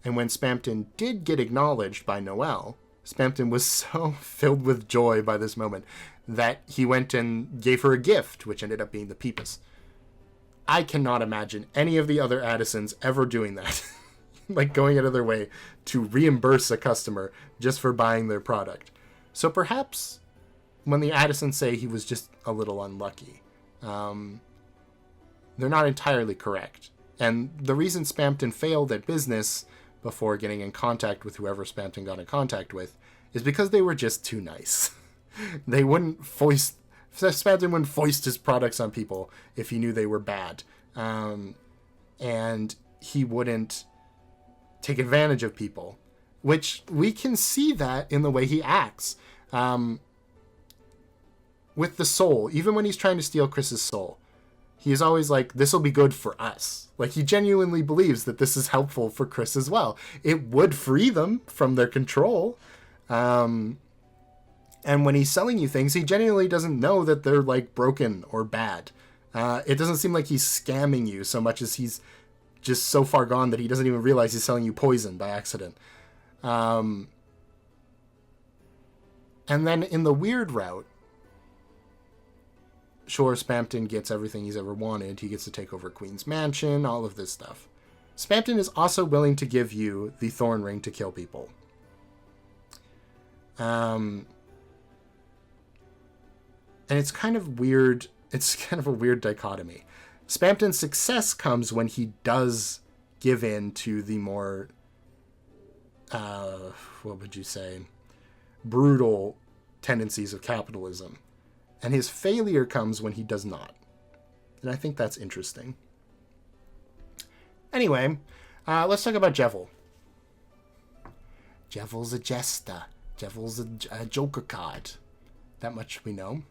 and when Spampton did get acknowledged by Noelle, Spampton was so filled with joy by this moment that he went and gave her a gift, which ended up being the Peepus. I cannot imagine any of the other Addisons ever doing that. Like going out of their way to reimburse a customer just for buying their product. So perhaps when the Addisons say he was just a little unlucky, they're not entirely correct. And the reason Spampton failed at business before getting in contact with whoever Spampton got in contact with is because they were just too nice. They wouldn't foist... Spampton wouldn't foist his products on people if he knew they were bad. And he wouldn't take advantage of people, which we can see that in the way he acts. With the soul, even when he's trying to steal Chris's soul, He's always like, this will be good for us. Like, he genuinely believes that this is helpful for Chris as well. It would free them from their control. And when he's selling you things, he genuinely doesn't know that they're, like, broken or bad. It doesn't seem like he's scamming you so much as he's just so far gone that he doesn't even realize he's selling you poison by accident. And then in the weird route, sure, Spampton gets everything he's ever wanted. He gets to take over Queen's Mansion, all of this stuff. Spampton is also willing to give you the Thorn Ring to kill people. And it's kind of weird. It's kind of a weird dichotomy. Spampton's success comes when he does give in to the more, what would you say, brutal tendencies of capitalism. And his failure comes when he does not. And I think that's interesting. Anyway, let's talk about Jevel. Jevel's a jester. Jevel's a Joker card. That much we know.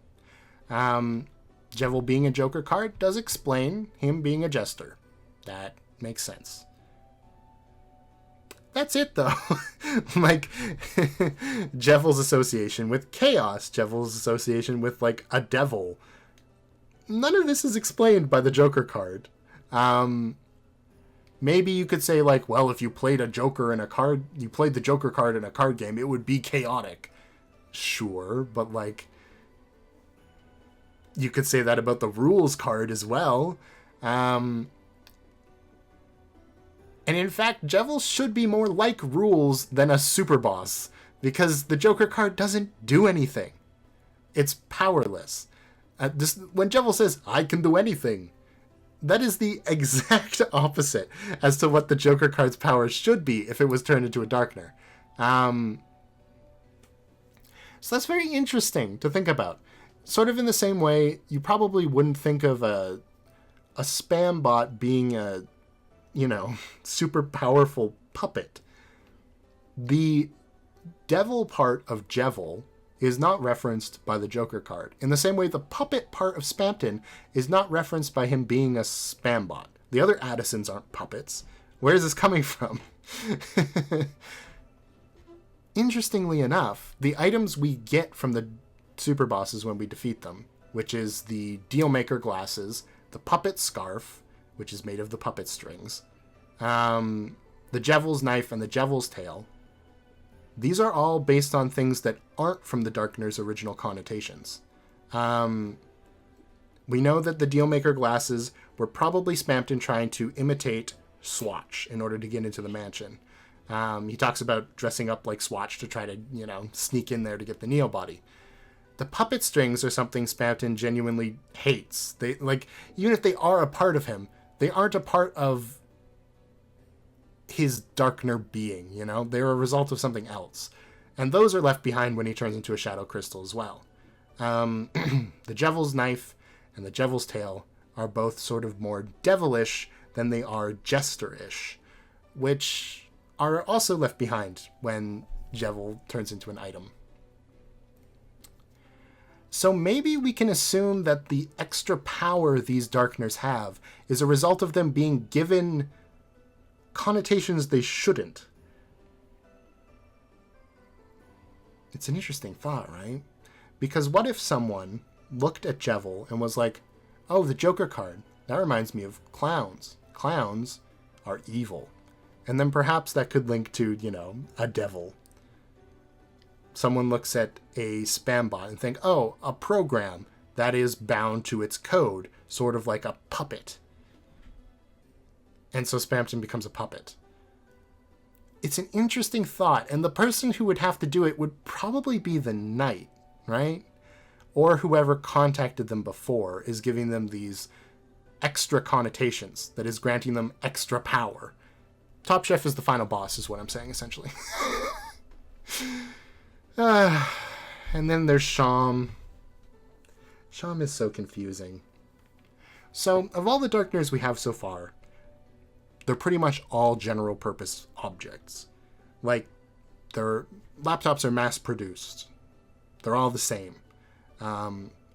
Jevel being a Joker card does explain him being a jester. That makes sense. That's it, though. Like, Jevel's association with chaos, Jevel's association with, like, a devil. None of this is explained by the Joker card. Maybe you could say, like, well, if you played a Joker in a card, you played the Joker card in a card game, it would be chaotic. Sure, but, like, you could say that about the rules card as well. And in fact, Jevel should be more like rules than a super boss, because the Joker card doesn't do anything. It's powerless. When Jevel says, I can do anything, that is the exact opposite as to what the Joker card's power should be if it was turned into a Darkner. So that's very interesting to think about. Sort of in the same way, you probably wouldn't think of a spam bot being a, super powerful puppet. The devil part of Jevel is not referenced by the Joker card. In the same way, the puppet part of Spampton is not referenced by him being a spam bot. The other Addisons aren't puppets. Where is this coming from? Interestingly enough, the items we get from the super bosses when we defeat them, which is the Dealmaker glasses, the puppet scarf, which is made of the puppet strings, the Jevel's knife and the Jevel's tail. These are all based on things that aren't from the Darkner's original connotations. We know that the Dealmaker glasses were probably Spampton trying to imitate Swatch in order to get into the mansion. He talks about dressing up like Swatch to try to, sneak in there to get the Neo body. The puppet strings are something Spampton genuinely hates. They, like, even if they are a part of him, they aren't a part of his Darkner being, They're a result of something else. And those are left behind when he turns into a Shadow Crystal as well. The Jevel's knife and the Jevel's tail are both sort of more devilish than they are jester-ish, which are also left behind when Jevel turns into an item. So maybe we can assume that the extra power these Darkners have is a result of them being given connotations they shouldn't. It's an interesting thought, right? Because what if someone looked at Jevel and was like, oh, the Joker card, that reminds me of clowns. Clowns are evil. And then perhaps that could link to, a devil. Someone looks at a spam bot and think, oh, a program that is bound to its code, sort of like a puppet. And so Spampton becomes a puppet. It's an interesting thought, and the person who would have to do it would probably be the knight, right? Or whoever contacted them before is giving them these extra connotations, that is granting them extra power. Top Chef is the final boss, is what I'm saying, essentially. And then there's Sham. Sham is so confusing. So, of all the Darkners we have so far, they're pretty much all general purpose objects. Like, their laptops are mass produced. They're all the same.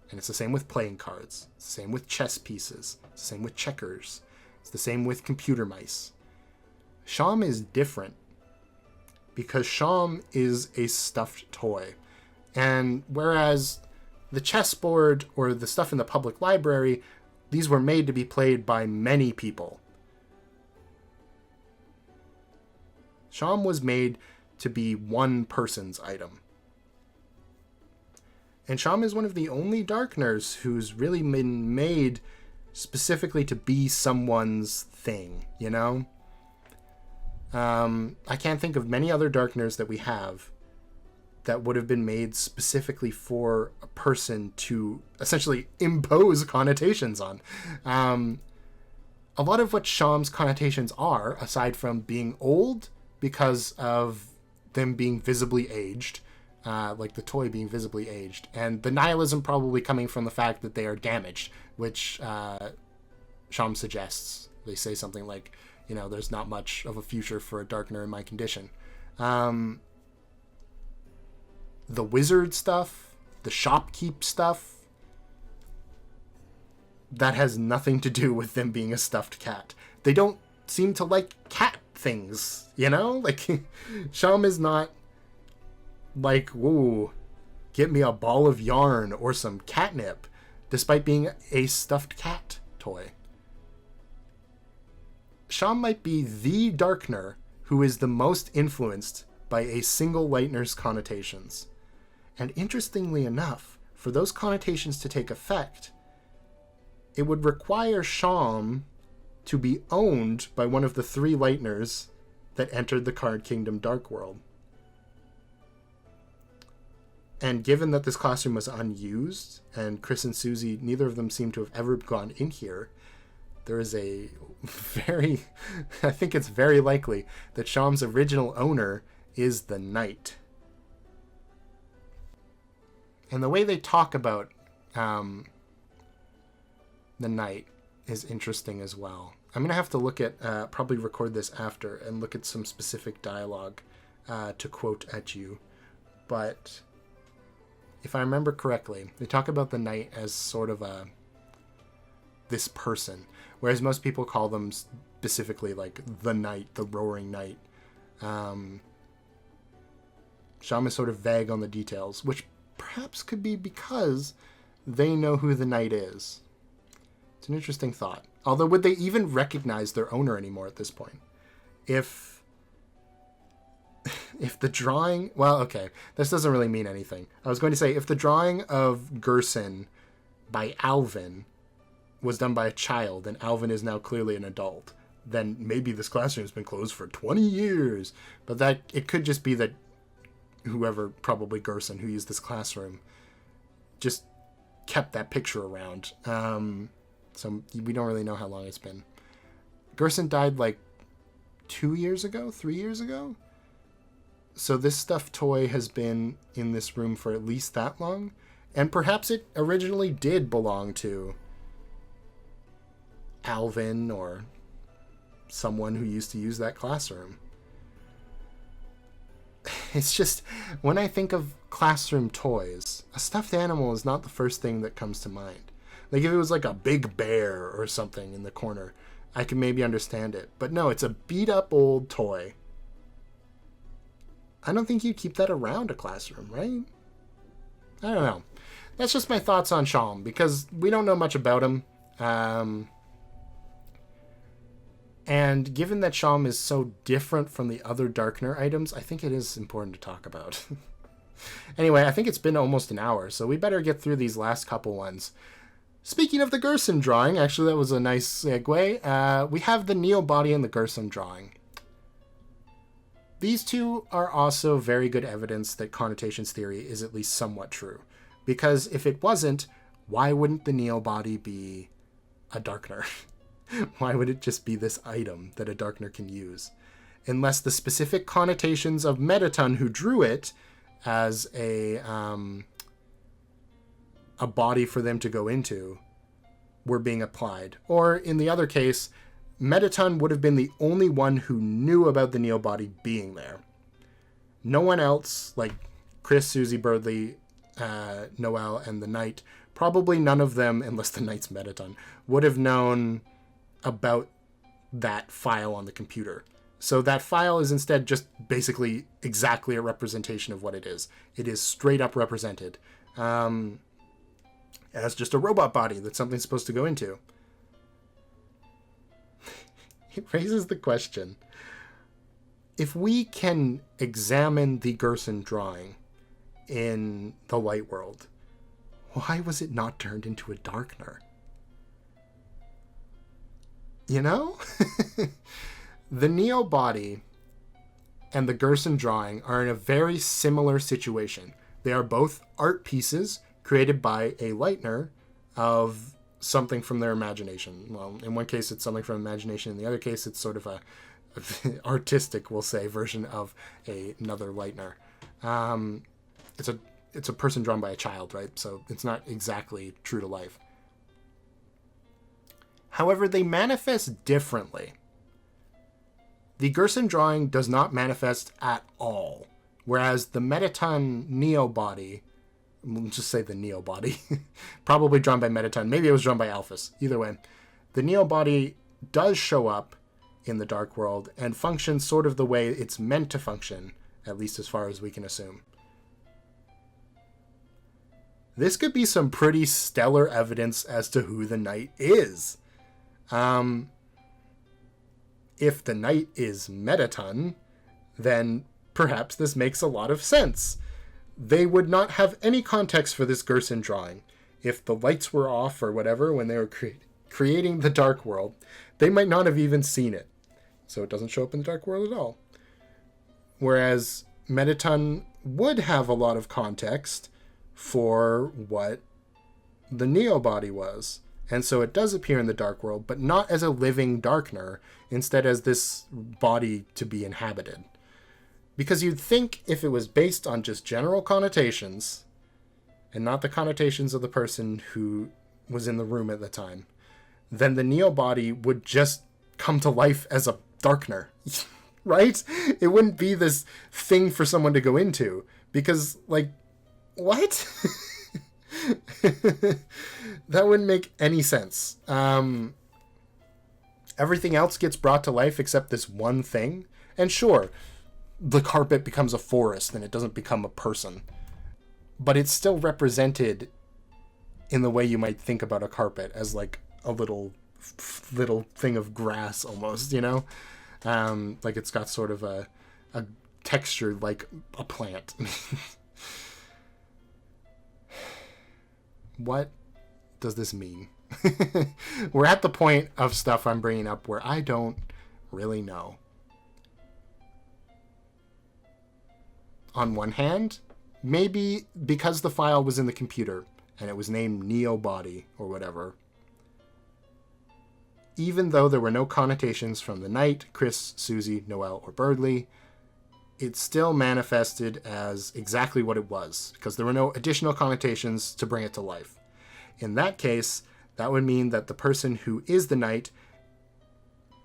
And it's the same with playing cards. It's the same with chess pieces. It's the same with checkers. It's the same with computer mice. Sham is different because Sham is a stuffed toy. And whereas the chessboard or the stuff in the public library, these were made to be played by many people. Sham was made to be one person's item. And Sham is one of the only Darkners who's really been made specifically to be someone's thing, you know? I can't think of many other Darkners that we have that would have been made specifically for a person to essentially impose connotations on. A lot of what Sham's connotations are, aside from being old because of them being visibly aged, like the toy being visibly aged, and the nihilism probably coming from the fact that they are damaged, which Sham suggests. They say something like, you know, there's not much of a future for a Darkner in my condition. The wizard stuff, the shopkeep stuff, that has nothing to do with them being a stuffed cat. They don't seem to like cat things, you know? Like, Sham is not like, whoa, get me a ball of yarn or some catnip, despite being a stuffed cat toy. Sham might be the Darkner who is the most influenced by a single Lightner's connotations. And interestingly enough, for those connotations to take effect, it would require Sham to be owned by one of the 3 Lightners that entered the Card Kingdom Dark World. And given that this classroom was unused, and Chris and Susie, neither of them seem to have ever gone in here, there is a I think it's very likely that Sham's original owner is the Knight. And the way they talk about the Knight is interesting as well. I'm going to have to look at, probably record this after, and look at some specific dialogue to quote at you. But if I remember correctly, they talk about the Knight as sort of this person, whereas most people call them specifically like the Knight, the Roaring Knight. Sham is sort of vague on the details, which perhaps could be because they know who the Knight is. It's an interesting thought. Although, would they even recognize their owner anymore at this point? If the drawing... Well, okay, this doesn't really mean anything. I was going to say, if the drawing of Gerson by Alvin was done by a child, and Alvin is now clearly an adult, then maybe this classroom's been closed for 20 years. But that it could just be that whoever, probably Gerson, who used this classroom, just kept that picture around. So we don't really know how long it's been. Gerson died like 2 years ago, 3 years ago. So this stuffed toy has been in this room for at least that long. And perhaps it originally did belong to Alvin or someone who used to use that classroom. It's just, when I think of classroom toys, a stuffed animal is not the first thing that comes to mind. Like, if it was like a big bear or something in the corner, I can maybe understand it. But no, it's a beat-up old toy. I don't think you'd keep that around a classroom, right? I don't know. That's just my thoughts on Sham, because we don't know much about him. And given that Sham is so different from the other Darkner items, I think it is important to talk about. Anyway, I think it's been almost an hour, so we better get through these last couple ones. Speaking of the Gerson drawing, actually that was a nice segue, we have the Neo body and the Gerson drawing. These two are also very good evidence that Connotations Theory is at least somewhat true. Because if it wasn't, why wouldn't the Neo body be a Darkner? Why would it just be this item that a Darkner can use? Unless the specific connotations of Mettaton, who drew it as a body for them to go into, were being applied. Or in the other case, Mettaton would have been the only one who knew about the Neo body being there. No one else, like Chris, Susie, Birdley, Noel, and the Knight, probably none of them, unless the knight's Metaton, would have known about that file on the computer. So that file is instead just basically exactly a representation of what it is. It is straight up represented as just a robot body that something's supposed to go into. It raises the question, if we can examine the Gerson drawing in the light world, why was it not turned into a Darkner? You know? The Neo body and the Gerson drawing are in a very similar situation. They are both art pieces created by a Lightner of something from their imagination. Well, in one case it's something from imagination, in the other case it's sort of a artistic, we'll say, version of another Lightner. It's a person drawn by a child, right? So it's not exactly true to life. However, they manifest differently. The Gerson drawing does not manifest at all, whereas the Metaton Neo body, we'll just say the Neo body, probably drawn by Metaton, maybe it was drawn by Alphys, either way, the Neo body does show up in the Dark World and functions sort of the way it's meant to function, at least as far as we can assume. This could be some pretty stellar evidence as to who the Knight is. If the Knight is Metaton, then perhaps this makes a lot of sense. They would not have any context for this Gerson drawing. If the lights were off or whatever when they were creating the Dark World, they might not have even seen it. So it doesn't show up in the Dark World at all. Whereas Metaton would have a lot of context for what the Neo body was. And so it does appear in the Dark World, but not as a living Darkner, instead as this body to be inhabited. Because you'd think if it was based on just general connotations, and not the connotations of the person who was in the room at the time, then the Neo body would just come to life as a Darkner, right? It wouldn't be this thing for someone to go into, because, like, what? That wouldn't make any sense. Everything else gets brought to life except this one thing. And sure, the carpet becomes a forest and it doesn't become a person. But it's still represented in the way you might think about a carpet, as like a little thing of grass almost, you know? Like it's got sort of a texture like a plant. What does this mean? We're at the point of stuff I'm bringing up where I don't really know. On one hand, maybe because the file was in the computer and it was named Neo Body or whatever, even though there were no connotations from the Knight, Chris, Susie, Noelle, or Birdley, it still manifested as exactly what it was, because there were no additional connotations to bring it to life. In that case, that would mean that the person who is the Knight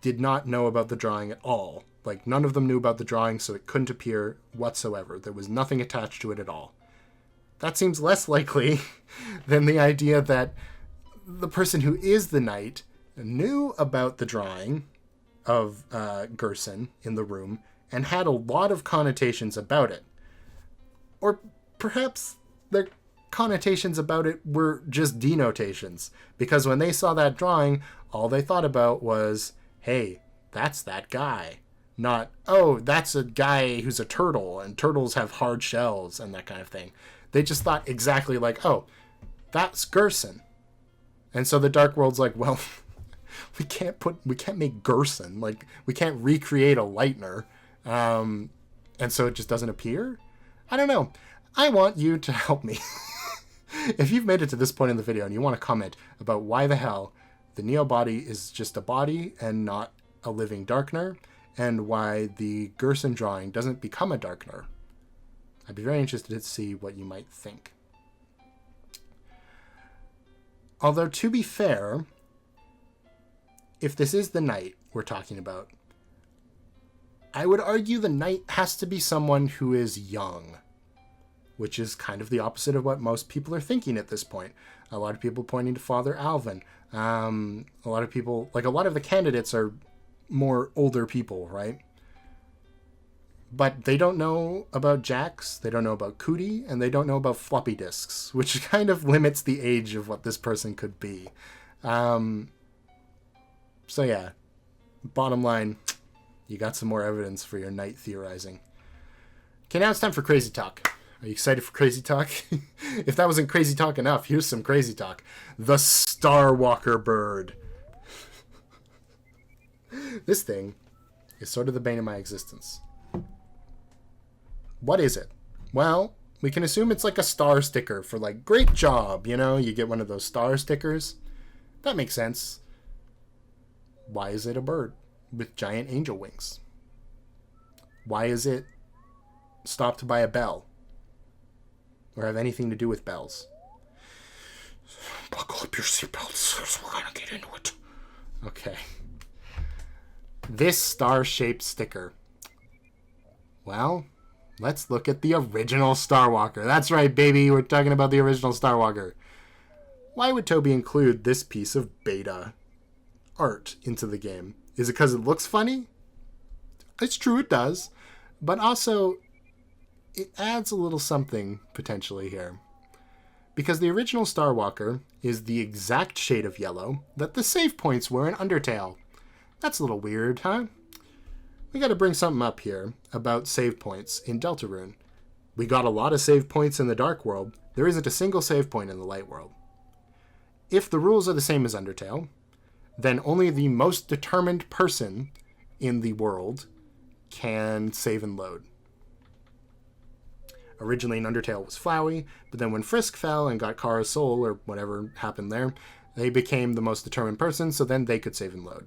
did not know about the drawing at all. Like, none of them knew about the drawing, so it couldn't appear whatsoever. There was nothing attached to it at all. That seems less likely than the idea that the person who is the Knight knew about the drawing of Gerson in the room and had a lot of connotations about it. Or perhaps their connotations about it were just denotations, because when they saw that drawing, all they thought about was, hey, that's that guy. Not, oh, that's a guy who's a turtle, and turtles have hard shells, and that kind of thing. They just thought exactly like, oh, that's Gerson. And so the Dark World's like, well, we can't make Gerson. Like, we can't recreate a Lightner. And so it just doesn't appear? I don't know. I want you to help me. If you've made it to this point in the video and you want to comment about why the hell the Neo body is just a body and not a living Darkner, and why the Gerson drawing doesn't become a Darkner, I'd be very interested to see what you might think. Although, to be fair, if this is the Knight we're talking about, I would argue the Knight has to be someone who is young. which is kind of the opposite of what most people are thinking at this point. A lot of people pointing to Father Alvin. A lot of people, like a lot of the candidates are more older people, right? But they don't know about jacks, they don't know about Cootie, and they don't know about floppy disks, which kind of limits the age of what this person could be. So yeah, bottom line, you got some more evidence for your night theorizing. Okay, now it's time for crazy talk. Are you excited for crazy talk? If that wasn't crazy talk enough, here's some crazy talk. The Starwalker bird. This thing is sort of the bane of my existence. What is it? Well, we can assume it's like a star sticker for like, great job, you know? You get one of those star stickers. That makes sense. Why is it a bird with giant angel wings? Why is it stopped by a bell? Or have anything to do with bells? Buckle up your seatbelts. We're gonna get into it. Okay. This star-shaped sticker. Well, let's look at the original Starwalker. That's right, baby. We're talking about the original Starwalker. Why would Toby include this piece of beta art into the game? Is it because it looks funny? It's true, it does. But also, it adds a little something potentially here. Because the original Starwalker is the exact shade of yellow that the save points were in Undertale. That's a little weird, huh? We got to bring something up here about save points in Deltarune. We got a lot of save points in the Dark World. There isn't a single save point in the Light World. If the rules are the same as Undertale, then only the most determined person in the world can save and load. Originally in Undertale it was Flowey, but then when Frisk fell and got Kara's soul, or whatever happened there, they became the most determined person, so then they could save and load.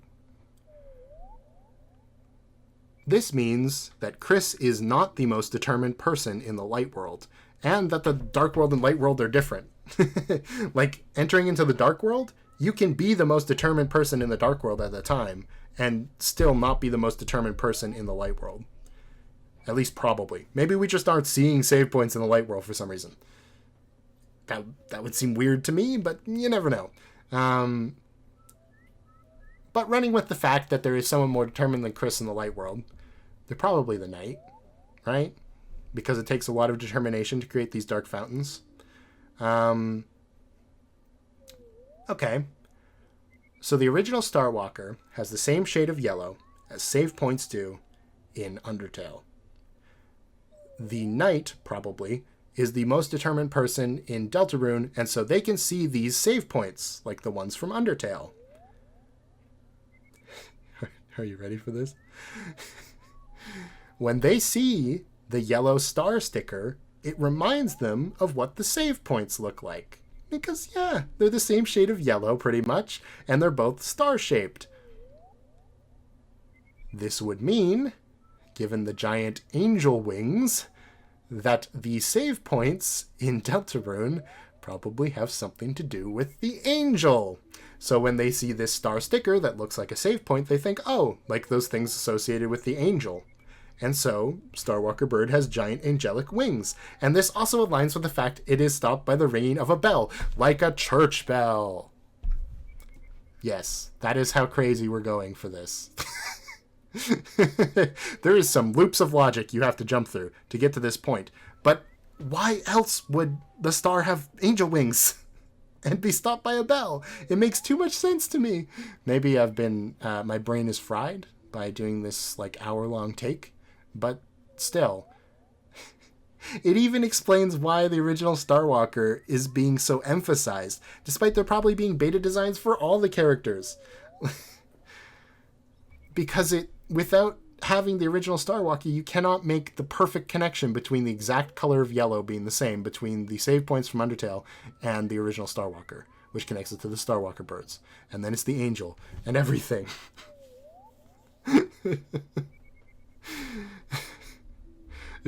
This means that Chris is not the most determined person in the Light World, and that the Dark World and Light World are different. Like, entering into the Dark World, you can be the most determined person in the Dark World at the time, and still not be the most determined person in the Light World. At least probably. Maybe we just aren't seeing save points in the Light World for some reason. That would seem weird to me, but you never know. But running with the fact that there is someone more determined than Chris in the Light World, they're probably the Knight, right? Because it takes a lot of determination to create these dark fountains. Okay. So the original Starwalker has the same shade of yellow as save points do in Undertale. The Knight, probably, is the most determined person in Deltarune, and so they can see these save points, like the ones from Undertale. Are you ready for this? When they see the yellow star sticker, it reminds them of what the save points look like. Because, yeah, they're the same shade of yellow, pretty much, and they're both star-shaped. This would mean, given the giant angel wings, that the save points in Deltarune probably have something to do with the angel. So when they see this star sticker that looks like a save point, they think, oh, like those things associated with the angel. And so, Starwalker Bird has giant angelic wings. And this also aligns with the fact it is stopped by the ringing of a bell, like a church bell. Yes, that is how crazy we're going for this. There is some loops of logic you have to jump through to get to this point. But why else would the star have angel wings and be stopped by a bell? It makes too much sense to me. Maybe I've been, my brain is fried by doing this like hour-long take, but still. It even explains why the original Starwalker is being so emphasized, despite there probably being beta designs for all the characters. Because without having the original Starwalker, you cannot make the perfect connection between the exact color of yellow being the same between the save points from Undertale and the original Starwalker, which connects it to the Starwalker birds. And then it's the angel and everything.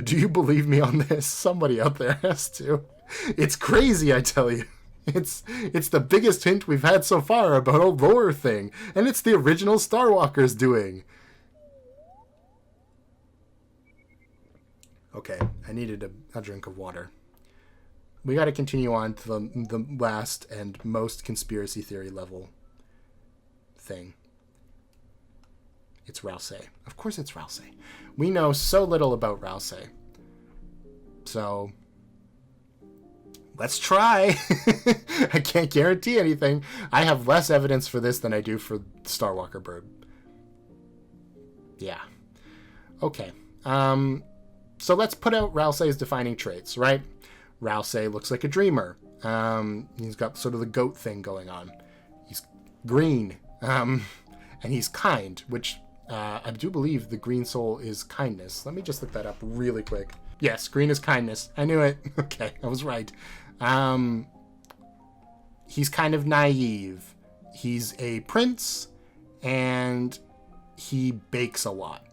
Do you believe me on this? Somebody out there has to. It's crazy, I tell you. It's the biggest hint we've had so far about a lore thing, and it's the original Starwalker's doing. Okay, I needed a drink of water. we got to continue on to the last and most conspiracy theory level thing. It's Rousey. Of course it's Rousey. We know so little about Rousey. So, let's try. I can't guarantee anything. I have less evidence for this than I do for Starwalker Bird. Yeah. Okay. So let's put out Rousey's defining traits, right? Rousey looks like a dreamer. He's got sort of the goat thing going on. He's green. And he's kind, which I do believe the green soul is kindness. Let me just look that up really quick. Yes, green is kindness. I knew it. Okay, I was right. He's kind of naive. He's a prince, and he bakes a lot.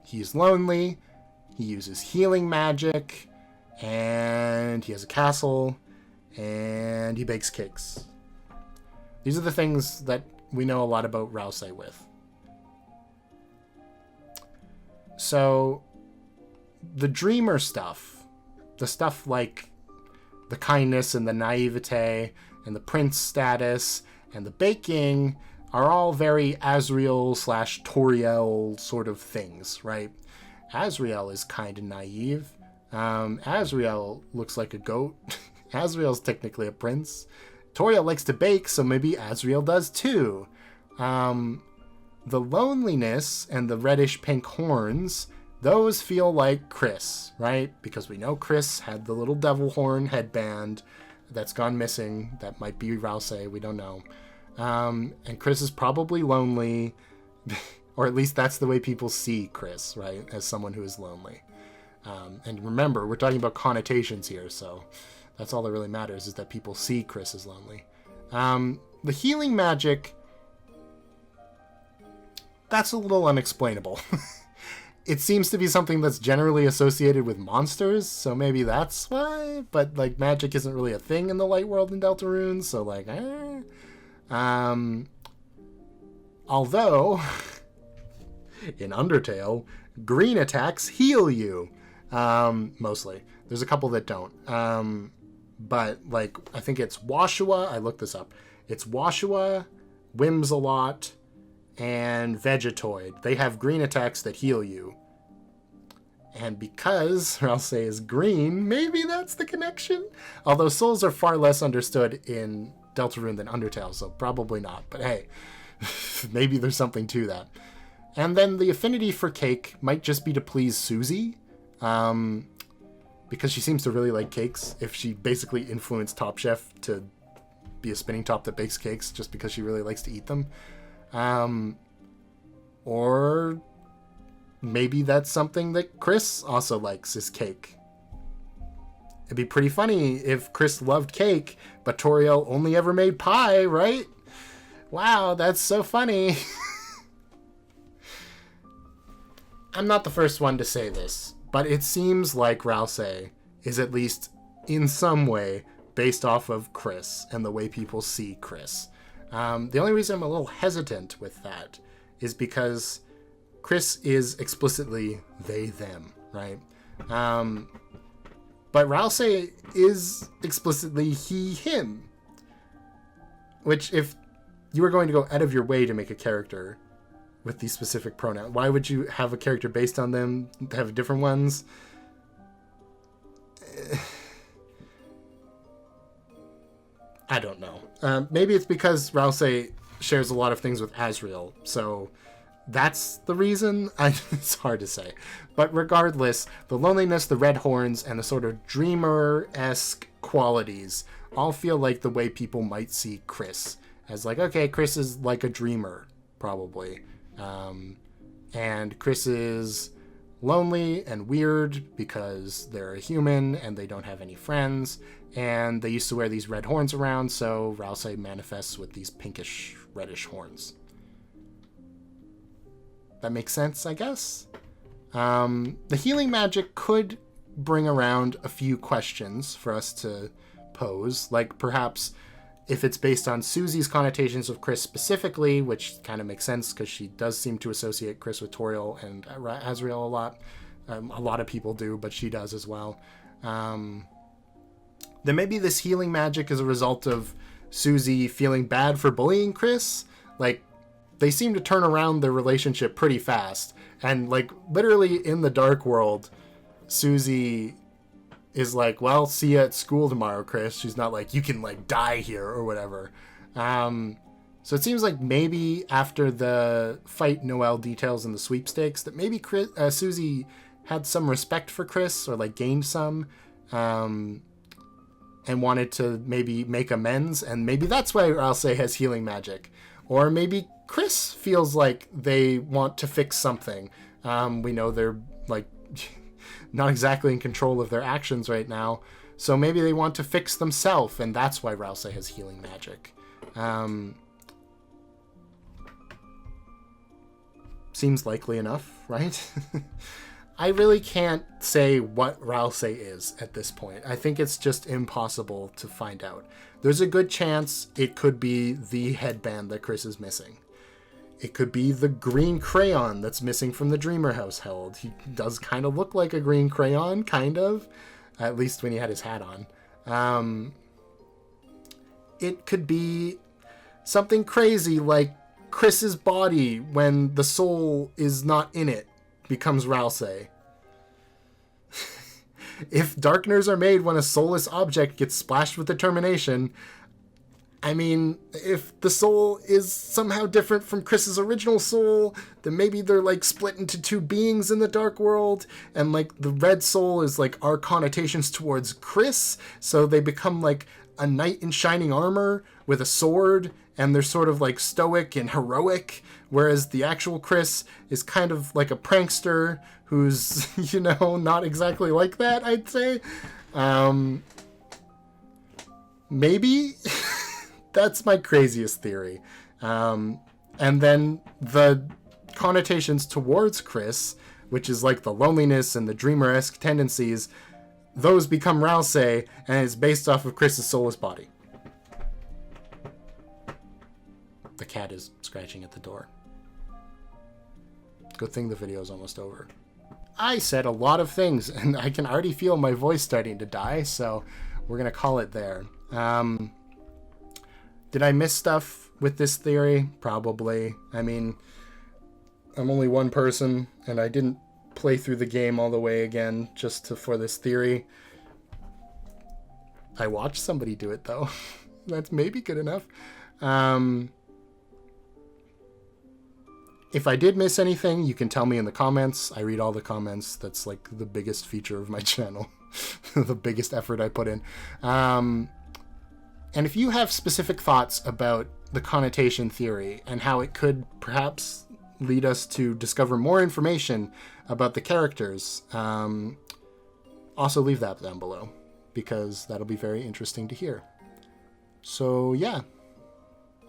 He's lonely. He uses healing magic, and he has a castle, and he bakes cakes. These are the things that we know a lot about Rousey with. So, the dreamer stuff, the stuff like the kindness and the naivete and the prince status and the baking are all very Azriel/Toriel sort of things, right? Azriel is kind and naive. Azriel looks like a goat. Azriel's technically a prince. Toriel likes to bake, so maybe Azriel does too. The loneliness and the reddish-pink horns, those feel like Chris, right? Because we know Chris had the little devil horn headband that's gone missing. That might be Rousey, we don't know. And Chris is probably lonely, or at least that's the way people see Chris, right? As someone who is lonely. And remember, we're talking about connotations here, so that's all that really matters, is that people see Chris as lonely. The healing magic, that's a little unexplainable. It seems to be something that's generally associated with monsters, so maybe that's why, but like magic isn't really a thing in the light world in Deltarune, so like, although, in Undertale, green attacks heal you, mostly. There's a couple that don't. But like, I think it's Washua, I looked this up. It's Washua, Whimsalot, and Vegetoid. They have green attacks that heal you. And because Rousey is green, maybe that's the connection? Although souls are far less understood in Deltarune than Undertale, so probably not. But hey, maybe there's something to that. And then the affinity for cake might just be to please Susie. Because she seems to really like cakes. If she basically influenced Top Chef to be a spinning top that bakes cakes just because she really likes to eat them. Or maybe that's something that Chris also likes, is cake. It'd be pretty funny if Chris loved cake, but Toriel only ever made pie, right? Wow, that's so funny. I'm not the first one to say this, but it seems like Rousey is at least in some way based off of Chris and the way people see Chris. The only reason I'm a little hesitant with that is because Chris is explicitly they, them, right? But Rousey is explicitly he, him. Which, if you were going to go out of your way to make a character with these specific pronouns, why would you have a character based on them, have different ones? I don't know. Maybe it's because Rousey shares a lot of things with Azriel, so that's the reason? It's hard to say. But regardless, the loneliness, the red horns, and the sort of dreamer-esque qualities all feel like the way people might see Chris. As like, okay, Chris is like a dreamer, probably. And Chris is lonely and weird because they're a human and they don't have any friends. And they used to wear these red horns around, so Rousey manifests with these pinkish, reddish horns. That makes sense, I guess? The healing magic could bring around a few questions for us to pose, like perhaps if it's based on Susie's connotations of Chris specifically, which kind of makes sense because she does seem to associate Chris with Toriel and Azriel a lot. A lot of people do, but she does as well. then maybe this healing magic is a result of Susie feeling bad for bullying Chris. Like, they seem to turn around their relationship pretty fast. And, like, literally in the dark world, Susie is like, well, see you at school tomorrow, Chris. She's not like, you can, like, die here or whatever. So it seems like maybe after the fight Noelle details in the sweepstakes, that maybe Susie had some respect for Chris, or, like, gained some, and wanted to maybe make amends. And maybe that's why Ralsei has healing magic. Or maybe Chris feels like they want to fix something. We know they're, like, not exactly in control of their actions right now. So maybe they want to fix themselves, and that's why Ralsei has healing magic. Seems likely enough, right? I really can't say what Ralsei is at this point. I think it's just impossible to find out. There's a good chance it could be the headband that Chris is missing. It could be the green crayon that's missing from the Dreamer household. He does kind of look like a green crayon, kind of. At least when he had his hat on. It could be something crazy like Chris's body, when the soul is not in it, becomes Ralsei. If Darkners are made when a soulless object gets splashed with determination, I mean, if the soul is somehow different from Chris's original soul, then maybe they're, like, split into two beings in the dark world, and, like, the red soul is, like, our connotations towards Chris, so they become, like, a knight in shining armor with a sword, and they're sort of, like, stoic and heroic, whereas the actual Chris is kind of like a prankster who's, you know, not exactly like that, I'd say. Maybe? That's my craziest theory. And then the connotations towards Chris, which is like the loneliness and the dreamer-esque tendencies, those become Ralsei, and it's based off of Chris's soulless body. The cat is scratching at the door. Good thing the video is almost over. I said a lot of things, and I can already feel my voice starting to die, so we're going to call it there. Did I miss stuff with this theory? Probably. I mean, I'm only one person, and I didn't play through the game all the way again just for this theory. I watched somebody do it, though. That's maybe good enough. If I did miss anything, you can tell me in the comments. I read all the comments. That's like the biggest feature of my channel. The biggest effort I put in. And if you have specific thoughts about the connotation theory and how it could perhaps lead us to discover more information about the characters, also leave that down below, because that'll be very interesting to hear. So yeah,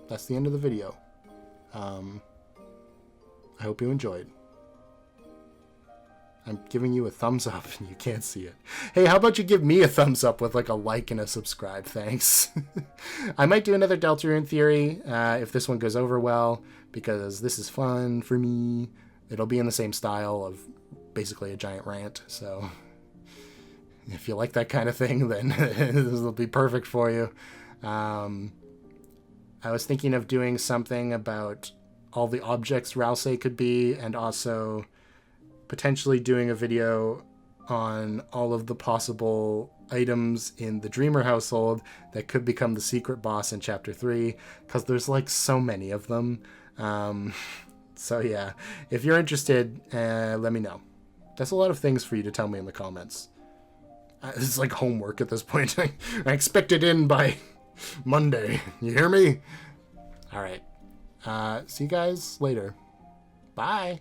that's the end of the video. I hope you enjoyed. I'm giving you a thumbs up and you can't see it. Hey, how about you give me a thumbs up with like a like and a subscribe? Thanks. I might do another Deltarune theory if this one goes over well, because this is fun for me. It'll be in the same style of basically a giant rant. So if you like that kind of thing, then this will be perfect for you. I was thinking of doing something about all the objects Ralsei could be, and also potentially doing a video on all of the possible items in the Dreamer household that could become the secret boss in Chapter 3, because there's like so many of them. So yeah, if you're interested, let me know. That's a lot of things for you to tell me in the comments. It's like homework at this point. I expect it in by Monday. You hear me? All right. See you guys later. Bye.